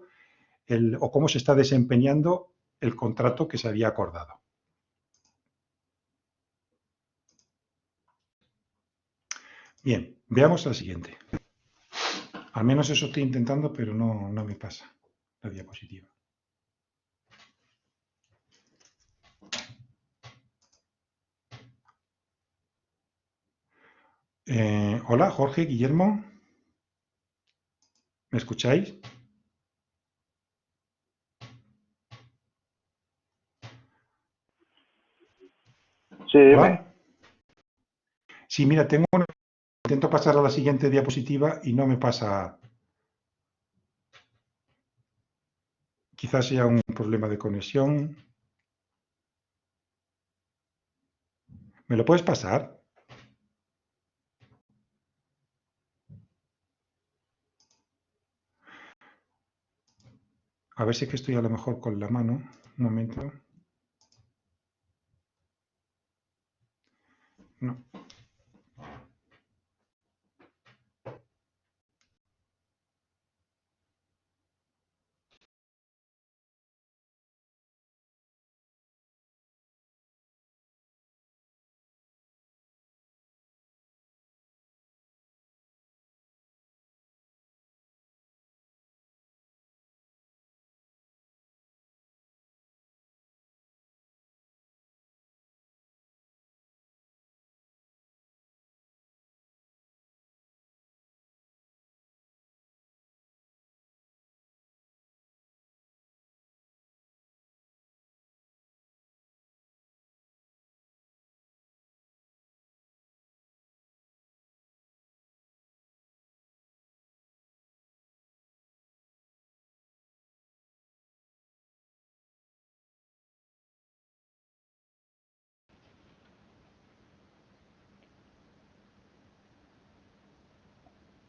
o cómo se está desempeñando el contrato que se había acordado. Bien, veamos la siguiente. Al menos eso estoy intentando, pero no me pasa la diapositiva. Hola, Jorge, Guillermo. ¿Me escucháis? Sí, dime. Hola. Sí, mira, intento pasar a la siguiente diapositiva y no me pasa. Quizás sea un problema de conexión. ¿Me lo puedes pasar? A ver si es que estoy a lo mejor con la mano. Un momento. No.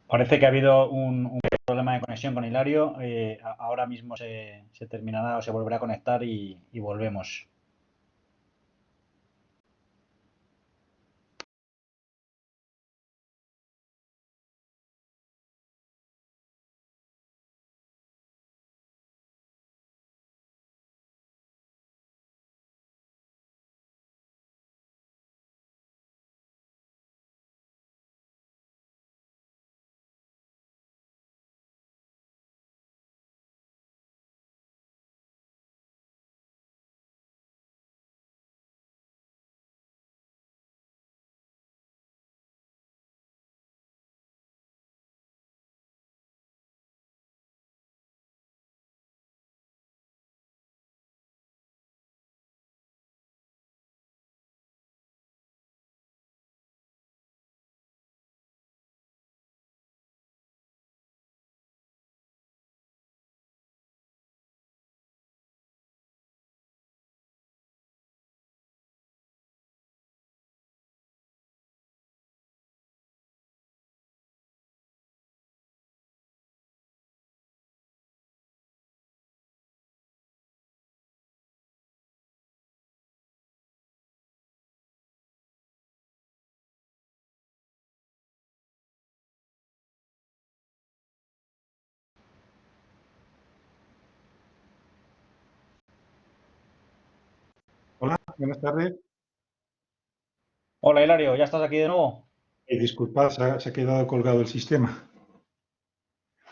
Parece que ha habido un problema de conexión con Hilario. Ahora mismo se terminará o se volverá a conectar y volvemos. Hola, buenas tardes. Hola Hilario, ¿ya estás aquí de nuevo? Disculpad, se ha quedado colgado el sistema.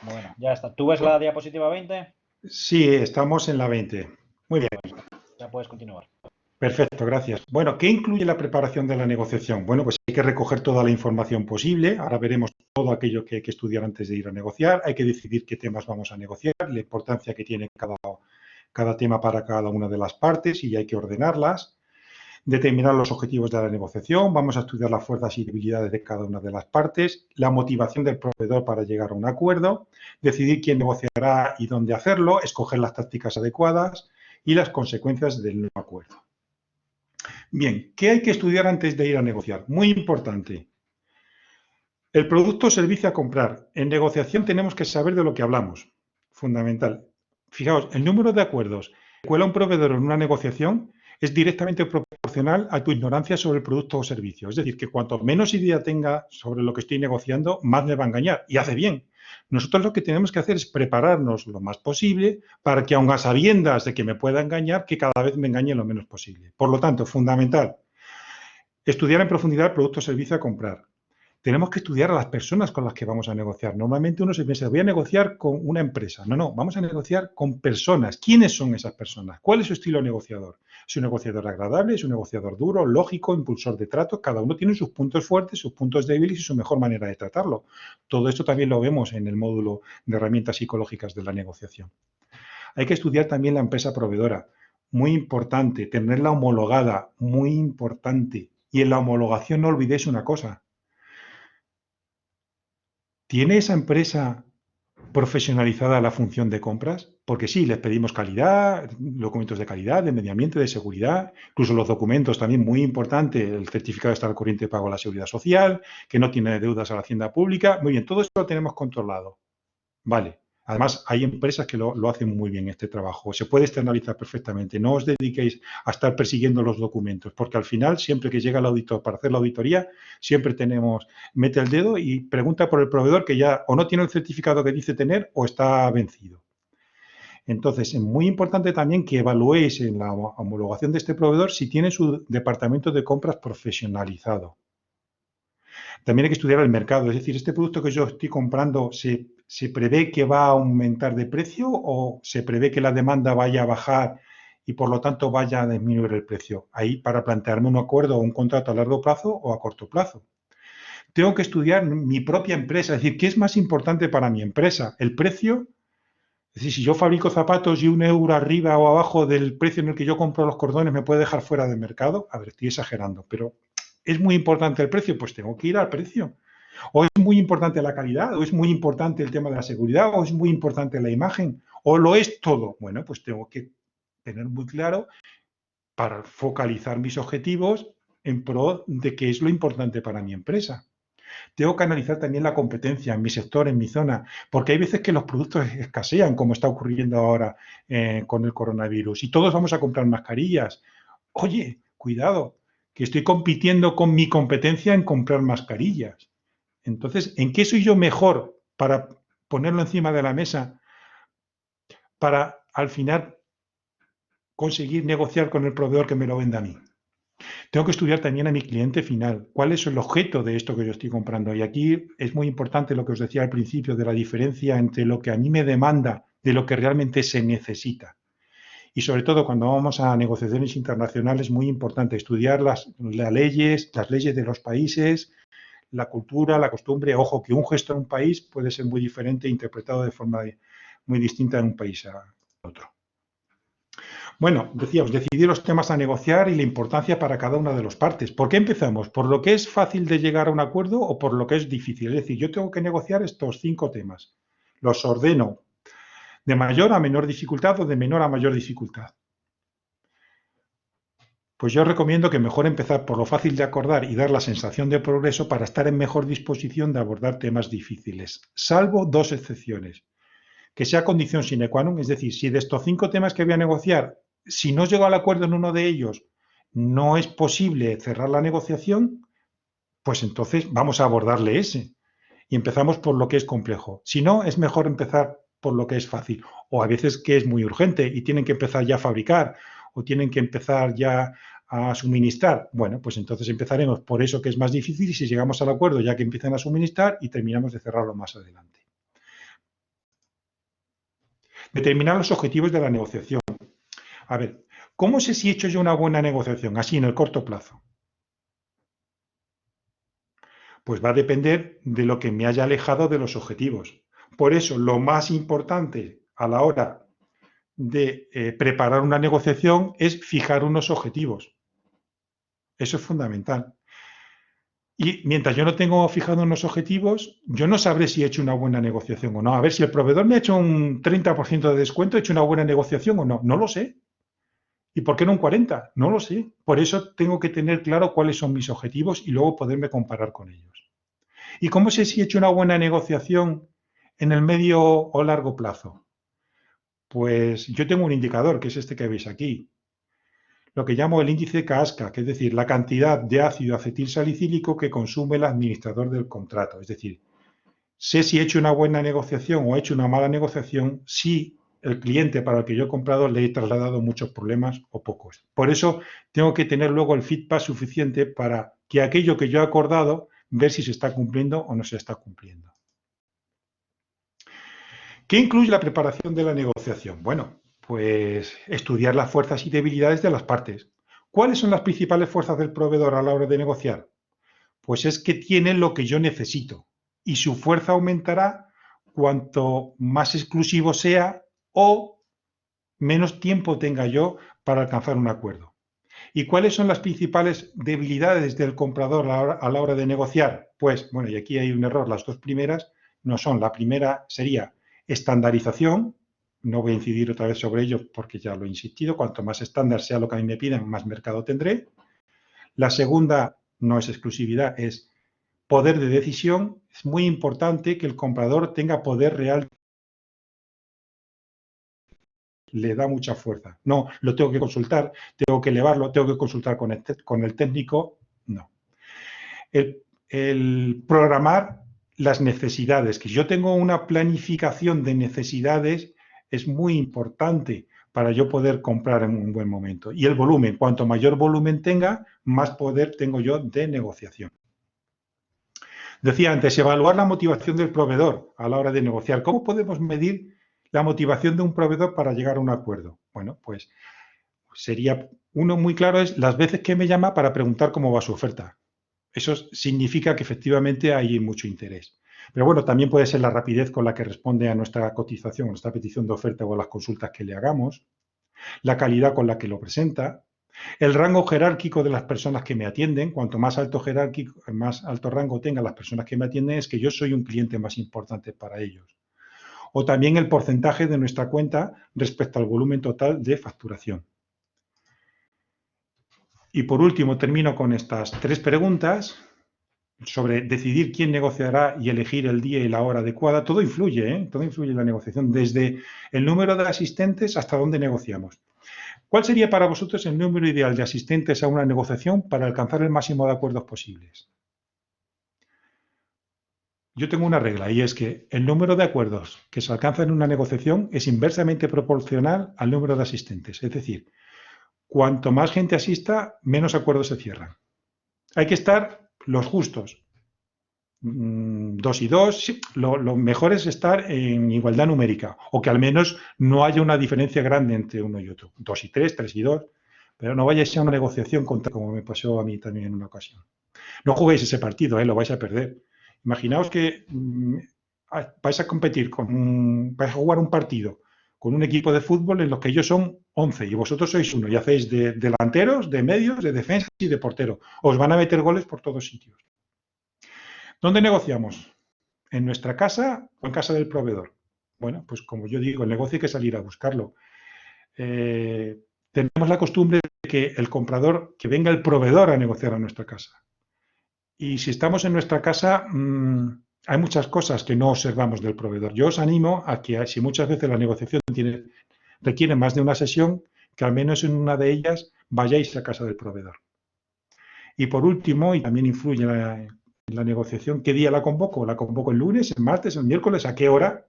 Bueno, ya está. ¿Tú ves la diapositiva 20? Sí, estamos en la 20. Muy bien, Pues ya puedes continuar. perfecto, gracias. Bueno, ¿qué incluye la preparación de la negociación? Bueno, pues hay que recoger toda la información posible. Ahora veremos todo aquello que hay que estudiar antes de ir a negociar. Hay que decidir qué temas vamos a negociar, la importancia que tiene cada tema para cada una de las partes y hay que ordenarlas. Determinar los objetivos de la negociación, vamos a estudiar las fuerzas y debilidades de cada una de las partes, la motivación del proveedor para llegar a un acuerdo, decidir quién negociará y dónde hacerlo, escoger las tácticas adecuadas y las consecuencias del no acuerdo. Bien, ¿qué hay que estudiar antes de ir a negociar? Muy importante. El producto o servicio a comprar. En negociación tenemos que saber de lo que hablamos. Fundamental. Fijaos, el número de acuerdos que cuela un proveedor en una negociación es directamente proporcional a tu ignorancia sobre el producto o servicio. Es decir, que cuanto menos idea tenga sobre lo que estoy negociando, más me va a engañar. Y hace bien. Nosotros lo que tenemos que hacer es prepararnos lo más posible para que, aun a sabiendas de que me pueda engañar, que cada vez me engañe lo menos posible. Por lo tanto, fundamental, estudiar en profundidad el producto o servicio a comprar. Tenemos que estudiar a las personas con las que vamos a negociar. Normalmente uno se piensa, voy a negociar con una empresa. No, no, vamos a negociar con personas. ¿Quiénes son esas personas? ¿Cuál es su estilo negociador? ¿Es un negociador agradable? ¿Es un negociador duro, lógico, impulsor de tratos? Cada uno tiene sus puntos fuertes, sus puntos débiles y su mejor manera de tratarlo. Todo esto también lo vemos en el módulo de herramientas psicológicas de la negociación. Hay que estudiar también la empresa proveedora. Muy importante, tenerla homologada, muy importante. Y en la homologación no olvidéis una cosa. ¿Tiene esa empresa profesionalizada la función de compras? Porque sí, les pedimos calidad, documentos de calidad, de medio ambiente, de seguridad, incluso los documentos también muy importante, el certificado de estar al corriente de pago a la seguridad social, que no tiene deudas a la hacienda pública. Muy bien, todo esto lo tenemos controlado. Vale. Además, hay empresas que lo hacen muy bien este trabajo. Se puede externalizar perfectamente. No os dediquéis a estar persiguiendo los documentos, porque al final, siempre que llega el auditor para hacer la auditoría, siempre tenemos, mete el dedo y pregunta por el proveedor que ya o no tiene el certificado que dice tener o está vencido. Entonces, es muy importante también que evaluéis en la homologación de este proveedor si tiene su departamento de compras profesionalizado. También hay que estudiar el mercado, es decir, ¿este producto que yo estoy comprando se prevé que va a aumentar de precio o se prevé que la demanda vaya a bajar y por lo tanto vaya a disminuir el precio? Ahí para plantearme un acuerdo o un contrato a largo plazo o a corto plazo. Tengo que estudiar mi propia empresa, es decir, ¿qué es más importante para mi empresa? ¿El precio? Es decir, si yo fabrico zapatos y 1 euro arriba o abajo del precio en el que yo compro los cordones me puede dejar fuera del mercado, a ver, estoy exagerando, pero ¿es muy importante el precio? Pues tengo que ir al precio. ¿O es muy importante la calidad? ¿O es muy importante el tema de la seguridad? ¿O es muy importante la imagen? ¿O lo es todo? Bueno, pues tengo que tener muy claro para focalizar mis objetivos en pro de qué es lo importante para mi empresa. Tengo que analizar también la competencia en mi sector, en mi zona, porque hay veces que los productos escasean, como está ocurriendo ahora con el coronavirus, y todos vamos a comprar mascarillas. Oye, cuidado, que estoy compitiendo con mi competencia en comprar mascarillas. Entonces, ¿en qué soy yo mejor para ponerlo encima de la mesa para al final conseguir negociar con el proveedor que me lo venda a mí? Tengo que estudiar también a mi cliente final, cuál es el objeto de esto que yo estoy comprando. Y aquí es muy importante lo que os decía al principio de la diferencia entre lo que a mí me demanda de lo que realmente se necesita. Y sobre todo cuando vamos a negociaciones internacionales, muy importante estudiar las leyes de los países, la cultura, la costumbre. Ojo, que un gesto en un país puede ser muy diferente, interpretado de forma muy distinta en un país a otro. Bueno, decíamos, decidir los temas a negociar y la importancia para cada una de las partes. ¿Por qué empezamos? ¿Por lo que es fácil de llegar a un acuerdo o por lo que es difícil? Es decir, yo tengo que negociar estos 5 temas. Los ordeno de mayor a menor dificultad o de menor a mayor dificultad. Pues yo recomiendo que mejor empezar por lo fácil de acordar y dar la sensación de progreso para estar en mejor disposición de abordar temas difíciles, salvo 2 excepciones. Que sea condición sine qua non, es decir, si de estos 5 temas que voy a negociar, si no llego al acuerdo en uno de ellos, no es posible cerrar la negociación, pues entonces vamos a abordarle ese. Y empezamos por lo que es complejo. Si no, es mejor empezar por lo que es fácil. O a veces que es muy urgente y tienen que empezar ya a fabricar o tienen que empezar ya a suministrar. Bueno, pues entonces empezaremos por eso que es más difícil y si llegamos al acuerdo ya que empiezan a suministrar y terminamos de cerrarlo más adelante. Determinar los objetivos de la negociación. A ver, ¿cómo sé si he hecho yo una buena negociación así en el corto plazo? Pues va a depender de lo que me haya alejado de los objetivos. Por eso, lo más importante a la hora de preparar una negociación es fijar unos objetivos. Eso es fundamental. Y mientras yo no tengo fijado unos objetivos, yo no sabré si he hecho una buena negociación o no. A ver, si el proveedor me ha hecho un 30% de descuento, ¿he hecho una buena negociación o no? No lo sé. ¿Y por qué no un 40%? No lo sé. Por eso tengo que tener claro cuáles son mis objetivos y luego poderme comparar con ellos. ¿Y cómo sé si he hecho una buena negociación en el medio o largo plazo? Pues yo tengo un indicador, que es este que veis aquí, lo que llamo el índice CASCA, que es decir, la cantidad de ácido acetilsalicílico que consume el administrador del contrato. Es decir, sé si he hecho una buena negociación o he hecho una mala negociación si el cliente para el que yo he comprado le he trasladado muchos problemas o pocos. Por eso tengo que tener luego el feedback suficiente para que aquello que yo he acordado, ver si se está cumpliendo o no se está cumpliendo. ¿Qué incluye la preparación de la negociación? Bueno, pues estudiar las fuerzas y debilidades de las partes. ¿Cuáles son las principales fuerzas del proveedor a la hora de negociar? Pues es que tiene lo que yo necesito y su fuerza aumentará cuanto más exclusivo sea o menos tiempo tenga yo para alcanzar un acuerdo. ¿Y cuáles son las principales debilidades del comprador a la hora de negociar? Pues, bueno, y aquí hay un error, las 2 primeras no son. La primera sería estandarización, no voy a incidir otra vez sobre ello porque ya lo he insistido, cuanto más estándar sea lo que a mí me pidan, más mercado tendré. La segunda no es exclusividad, es poder de decisión. Es muy importante que el comprador tenga poder real. Le da mucha fuerza. No, lo tengo que consultar, tengo que elevarlo, tengo que consultar con el técnico. No. El programar las necesidades, que yo tengo una planificación de necesidades, es muy importante para yo poder comprar en un buen momento. Y el volumen, cuanto mayor volumen tenga, más poder tengo yo de negociación. Decía antes, evaluar la motivación del proveedor a la hora de negociar. ¿Cómo podemos medir la motivación de un proveedor para llegar a un acuerdo? Bueno, pues sería uno muy claro es las veces que me llama para preguntar cómo va su oferta. Eso significa que efectivamente hay mucho interés. Pero bueno, también puede ser la rapidez con la que responde a nuestra cotización, a nuestra petición de oferta o a las consultas que le hagamos, la calidad con la que lo presenta, el rango jerárquico de las personas que me atienden. Cuanto más alto jerárquico, más alto rango tengan las personas que me atienden, es que yo soy un cliente más importante para ellos. O también el porcentaje de nuestra cuenta respecto al volumen total de facturación. Y por último, termino con estas 3 preguntas. sobre decidir quién negociará y elegir el día y la hora adecuada, todo influye, ¿eh? Todo influye en la negociación, desde el número de asistentes hasta dónde negociamos. ¿Cuál sería para vosotros el número ideal de asistentes a una negociación para alcanzar el máximo de acuerdos posibles? Yo tengo una regla y es que el número de acuerdos que se alcanza en una negociación es inversamente proporcional al número de asistentes. Es decir, cuanto más gente asista, menos acuerdos se cierran. Hay que estar los justos. 2 y 2, sí, lo mejor es estar en igualdad numérica, o que al menos no haya una diferencia grande entre uno y otro. 2 y 3, 3 y 2, pero no vayáis a una negociación como me pasó a mí también en una ocasión. No juguéis ese partido, lo vais a perder. Imaginaos que vais a competir vais a jugar un partido con un equipo de fútbol en los que ellos son 11 y vosotros sois uno y hacéis de delanteros, de medios, de defensa y de portero. Os van a meter goles por todos sitios. ¿Dónde negociamos? ¿En nuestra casa o en casa del proveedor? Bueno, pues como yo digo, el negocio hay que salir a buscarlo. Tenemos la costumbre de que el comprador, que venga el proveedor a negociar a nuestra casa. Y si estamos en nuestra casa, hay muchas cosas que no observamos del proveedor. Yo os animo a que, si muchas veces la negociación requiere más de una sesión, que al menos en una de ellas vayáis a casa del proveedor. Y por último, y también influye en la negociación, ¿qué día la convoco? ¿La convoco el lunes, el martes, el miércoles? ¿A qué hora?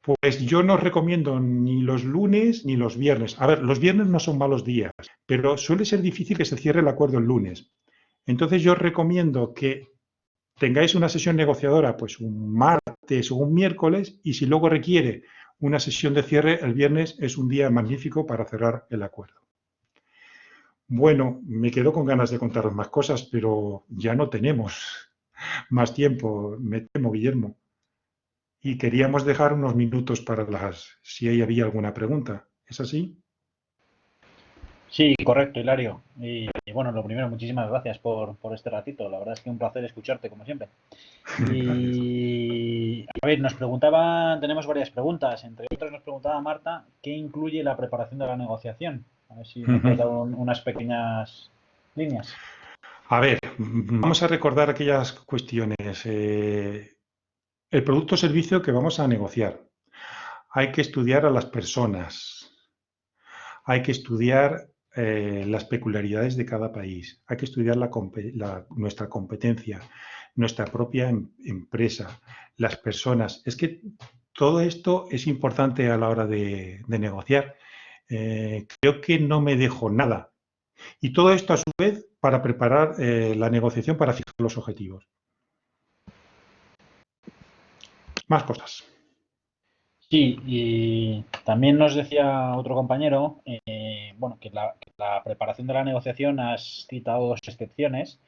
Pues yo no os recomiendo ni los lunes ni los viernes. A ver, los viernes no son malos días, pero suele ser difícil que se cierre el acuerdo el lunes. Entonces yo os recomiendo que tengáis una sesión negociadora pues un martes o un miércoles, y si luego requiere una sesión de cierre, el viernes es un día magnífico para cerrar el acuerdo. Bueno, me quedo con ganas de contaros más cosas, pero ya no tenemos más tiempo, me temo, Guillermo. Y queríamos dejar unos minutos para si ahí había alguna pregunta. ¿Es así? Sí, correcto, Hilario. Y bueno, lo primero, muchísimas gracias por este ratito. La verdad es que un placer escucharte, como siempre. Gracias. Y a ver, tenemos varias preguntas. Entre otras nos preguntaba Marta, ¿qué incluye la preparación de la negociación? A ver si nos puedes dar unas pequeñas líneas. A ver, vamos a recordar aquellas cuestiones. El producto o servicio que vamos a negociar. Hay que estudiar a las personas. Hay que estudiar las peculiaridades de cada país. Hay que estudiar nuestra competencia, nuestra propia empresa, las personas. Es que todo esto es importante a la hora de negociar. Creo que no me dejo nada. Y todo esto, a su vez, para preparar la negociación para fijar los objetivos. Más cosas. Sí, y también nos decía otro compañero, bueno, que la preparación de la negociación has citado dos excepciones,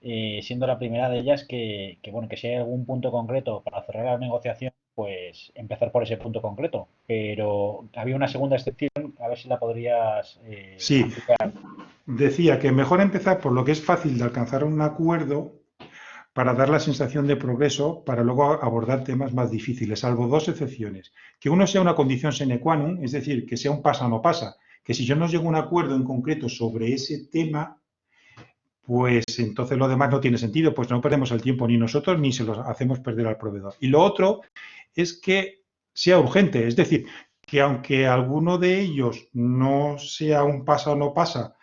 siendo la primera de ellas bueno, que si hay algún punto concreto para cerrar la negociación, pues empezar por ese punto concreto. Pero había una segunda excepción, a ver si la podrías Sí, ampliar. decía que mejor empezar por lo que es fácil de alcanzar un acuerdo para dar la sensación de progreso, para luego abordar temas más difíciles, salvo dos excepciones. Que uno sea una condición sine qua non, es decir, que sea un pasa o no pasa, que si yo no llego a un acuerdo en concreto sobre ese tema, pues entonces lo demás no tiene sentido, pues no perdemos el tiempo ni nosotros ni se lo hacemos perder al proveedor. Y lo otro es que sea urgente, es decir, que aunque alguno de ellos no sea un pasa o no pasa,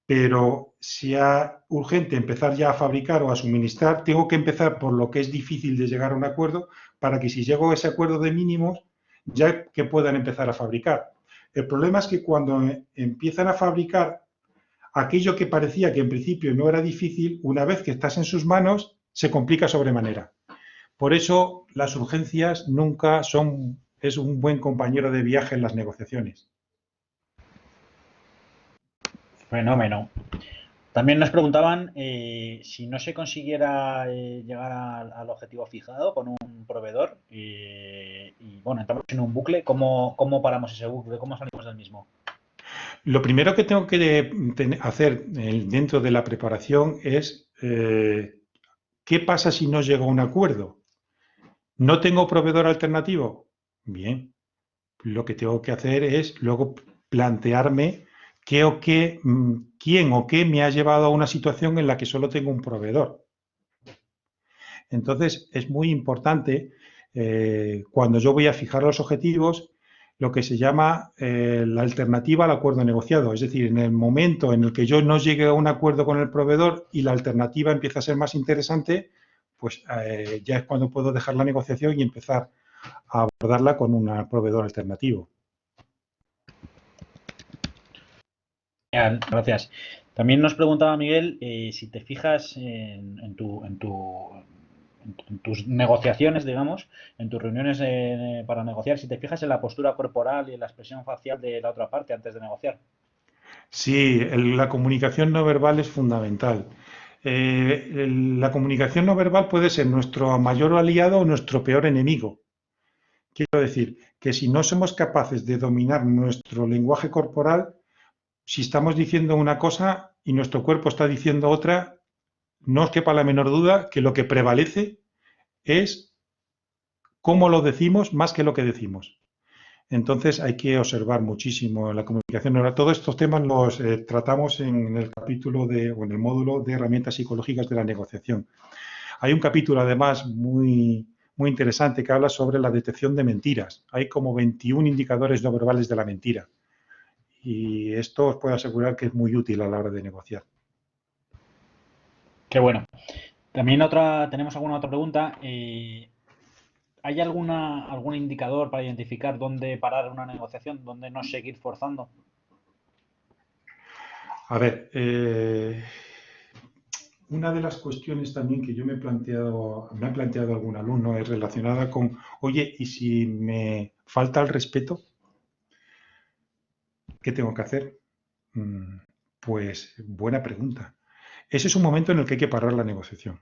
pero sea urgente empezar ya a fabricar o a suministrar, tengo que empezar por lo que es difícil de llegar a un acuerdo para que si llego a ese acuerdo de mínimos, ya que puedan empezar a fabricar. El problema es que cuando empiezan a fabricar aquello que parecía que en principio no era difícil, una vez que estás en sus manos, se complica sobremanera. Por eso las urgencias nunca es un buen compañero de viaje en las negociaciones. Fenómeno. También nos preguntaban si no se consiguiera llegar al objetivo fijado con un proveedor y bueno, entramos en un bucle, ¿cómo paramos ese bucle? ¿Cómo salimos del mismo? Lo primero que tengo que hacer dentro de la preparación es ¿qué pasa si no llego a un acuerdo? ¿No tengo proveedor alternativo? Bien, lo que tengo que hacer es luego plantearme quién o qué me ha llevado a una situación en la que solo tengo un proveedor. Entonces, es muy importante cuando yo voy a fijar los objetivos, lo que se llama la alternativa al acuerdo negociado. Es decir, en el momento en el que yo no llegue a un acuerdo con el proveedor y la alternativa empieza a ser más interesante, pues ya es cuando puedo dejar la negociación y empezar a abordarla con un proveedor alternativo. Gracias. También nos preguntaba Miguel si te fijas en tus negociaciones, digamos, en tus reuniones para negociar, si te fijas en la postura corporal y en la expresión facial de la otra parte antes de negociar. Sí, la comunicación no verbal es fundamental. La comunicación no verbal puede ser nuestro mayor aliado o nuestro peor enemigo. Quiero decir que si no somos capaces de dominar nuestro lenguaje corporal, si estamos diciendo una cosa y nuestro cuerpo está diciendo otra, no os quepa la menor duda que lo que prevalece es cómo lo decimos más que lo que decimos. Entonces hay que observar muchísimo la comunicación. Ahora, todos estos temas los tratamos en el capítulo o en el módulo de herramientas psicológicas de la negociación. Hay un capítulo además muy interesante que habla sobre la detección de mentiras. Hay como 21 indicadores no verbales de la mentira. Y esto os puedo asegurar que es muy útil a la hora de negociar. Qué bueno. También tenemos alguna otra pregunta. ¿Hay algún indicador para identificar dónde parar una negociación, dónde no seguir forzando? A ver, una de las cuestiones también que yo me ha planteado algún alumno es relacionada con, oye, ¿y si me falta el respeto? ¿Qué tengo que hacer? Pues buena pregunta. Ese es un momento en el que hay que parar la negociación.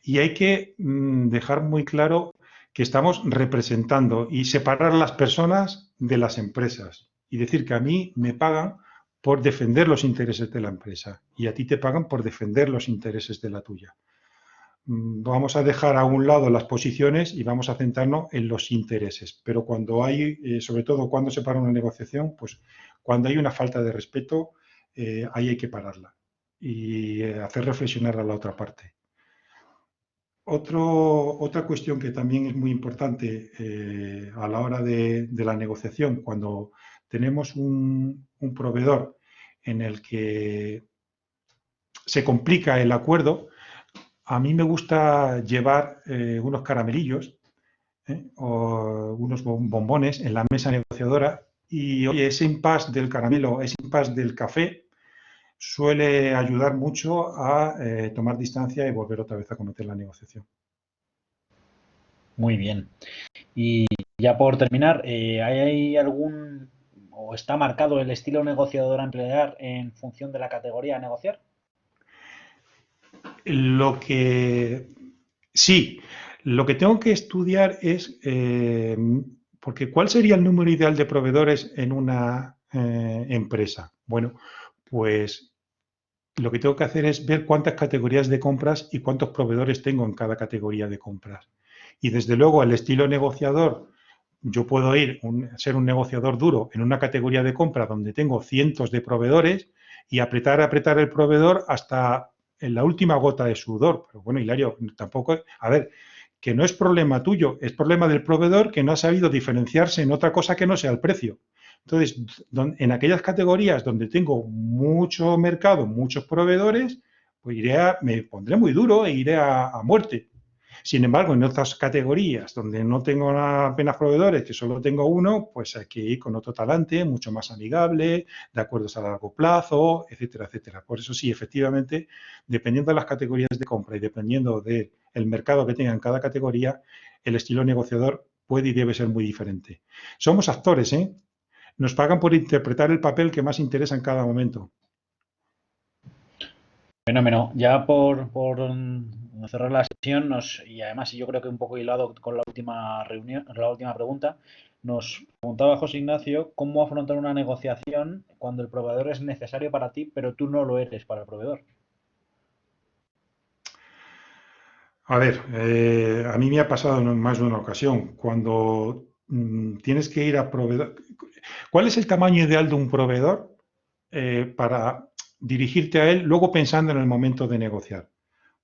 Y hay que dejar muy claro que estamos representando y separar las personas de las empresas. Y decir que a mí me pagan por defender los intereses de la empresa y a ti te pagan por defender los intereses de la tuya. Vamos a dejar a un lado las posiciones y vamos a centrarnos en los intereses. Pero cuando hay, sobre todo cuando se para una negociación, pues cuando hay una falta de respeto, ahí hay que pararla y hacer reflexionar a la otra parte. Otra cuestión que también es muy importante a la hora de la negociación, cuando tenemos un proveedor en el que se complica el acuerdo, a mí me gusta llevar unos caramelillos o unos bombones en la mesa negociadora y, oye, ese impasse del caramelo, ese impasse del café suele ayudar mucho a tomar distancia y volver otra vez a cometer la negociación. Muy bien. Y ya por terminar, ¿hay algún o está marcado el estilo negociador a emplear en función de la categoría a negociar? Sí, lo que tengo que estudiar es, porque ¿cuál sería el número ideal de proveedores en una empresa? Bueno, pues lo que tengo que hacer es ver cuántas categorías de compras y cuántos proveedores tengo en cada categoría de compras. Y desde luego el estilo negociador, yo puedo ser un negociador duro en una categoría de compra donde tengo cientos de proveedores y apretar el proveedor hasta en la última gota de sudor. Pero bueno, Hilario, tampoco, a ver, que no es problema tuyo, es problema del proveedor que no ha sabido diferenciarse en otra cosa que no sea el precio. Entonces, en aquellas categorías donde tengo mucho mercado, muchos proveedores, pues me pondré muy duro e iré a muerte. Sin embargo, en otras categorías donde no tengo apenas proveedores, que solo tengo uno, pues hay que ir con otro talante, mucho más amigable, de acuerdos a largo plazo, etcétera, etcétera. Por eso sí, efectivamente, dependiendo de las categorías de compra y dependiendo del mercado que tenga en cada categoría, el estilo negociador puede y debe ser muy diferente. Somos actores, ¿eh? Nos pagan por interpretar el papel que más interesa en cada momento. Fenómeno. Ya por cerrar la sesión, y además yo creo que un poco hilado con la última reunión, la última pregunta, nos preguntaba José Ignacio cómo afrontar una negociación cuando el proveedor es necesario para ti, pero tú no lo eres para el proveedor. A ver, a mí me ha pasado en más de una ocasión, cuando tienes que ir a proveedor. ¿Cuál es el tamaño ideal de un proveedor? para dirigirte a él, luego pensando en el momento de negociar.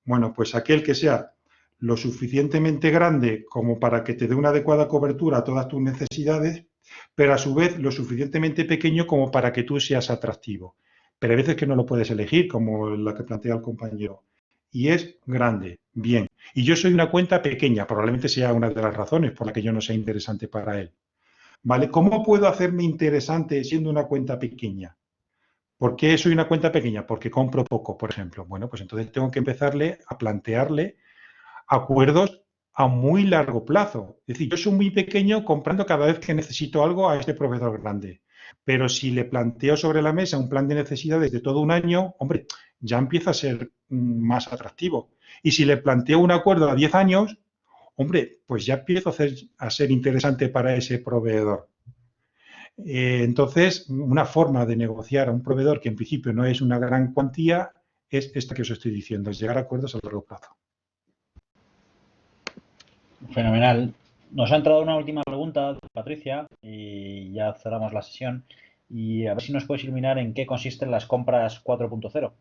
Bueno, pues aquel que sea lo suficientemente grande como para que te dé una adecuada cobertura a todas tus necesidades, pero a su vez lo suficientemente pequeño como para que tú seas atractivo. Pero hay veces que no lo puedes elegir, como la que plantea el compañero. Y es grande, bien. Y yo soy una cuenta pequeña, probablemente sea una de las razones por la que yo no sea interesante para él. ¿Vale? ¿Cómo puedo hacerme interesante siendo una cuenta pequeña? ¿Por qué soy una cuenta pequeña? Porque compro poco, por ejemplo. Bueno, pues entonces tengo que empezarle a plantearle acuerdos a muy largo plazo. Es decir, yo soy muy pequeño comprando cada vez que necesito algo a este proveedor grande. Pero si le planteo sobre la mesa un plan de necesidades de todo un año, hombre, ya empieza a ser más atractivo. Y si le planteo un acuerdo a 10 años, hombre, pues ya empiezo a ser interesante para ese proveedor. Entonces, una forma de negociar a un proveedor que en principio no es una gran cuantía es esta que os estoy diciendo, es llegar a acuerdos a largo plazo. Fenomenal. Nos ha entrado una última pregunta, Patricia, y ya cerramos la sesión. Y a ver si nos puedes iluminar en qué consisten las compras 4.0.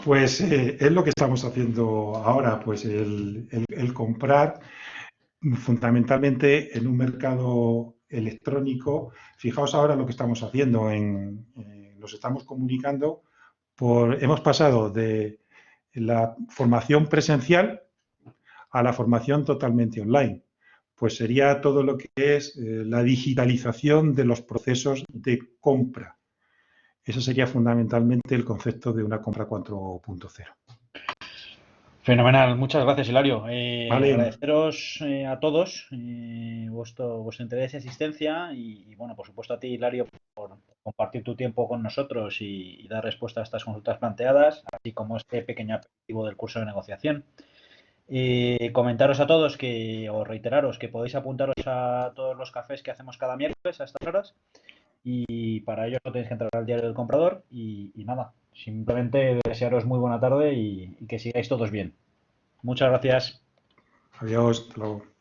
Pues es lo que estamos haciendo ahora, pues el comprar fundamentalmente en un mercado electrónico. Fijaos ahora lo que estamos haciendo, nos estamos comunicando hemos pasado de la formación presencial a la formación totalmente online. Pues sería todo lo que es la digitalización de los procesos de compra. Ese sería fundamentalmente el concepto de una compra 4.0. Fenomenal, muchas gracias, Hilario. Vale, Agradeceros a todos vuestro interés y asistencia y, bueno, por supuesto a ti, Hilario, por compartir tu tiempo con nosotros y dar respuesta a estas consultas planteadas, así como este pequeño aperitivo del curso de negociación. Comentaros a todos o reiteraros que podéis apuntaros a todos los cafés que hacemos cada miércoles a estas horas y para ello no tenéis que entrar al diario del comprador y nada, simplemente desearos muy buena tarde y que sigáis todos bien. Muchas gracias. adiós, hasta luego.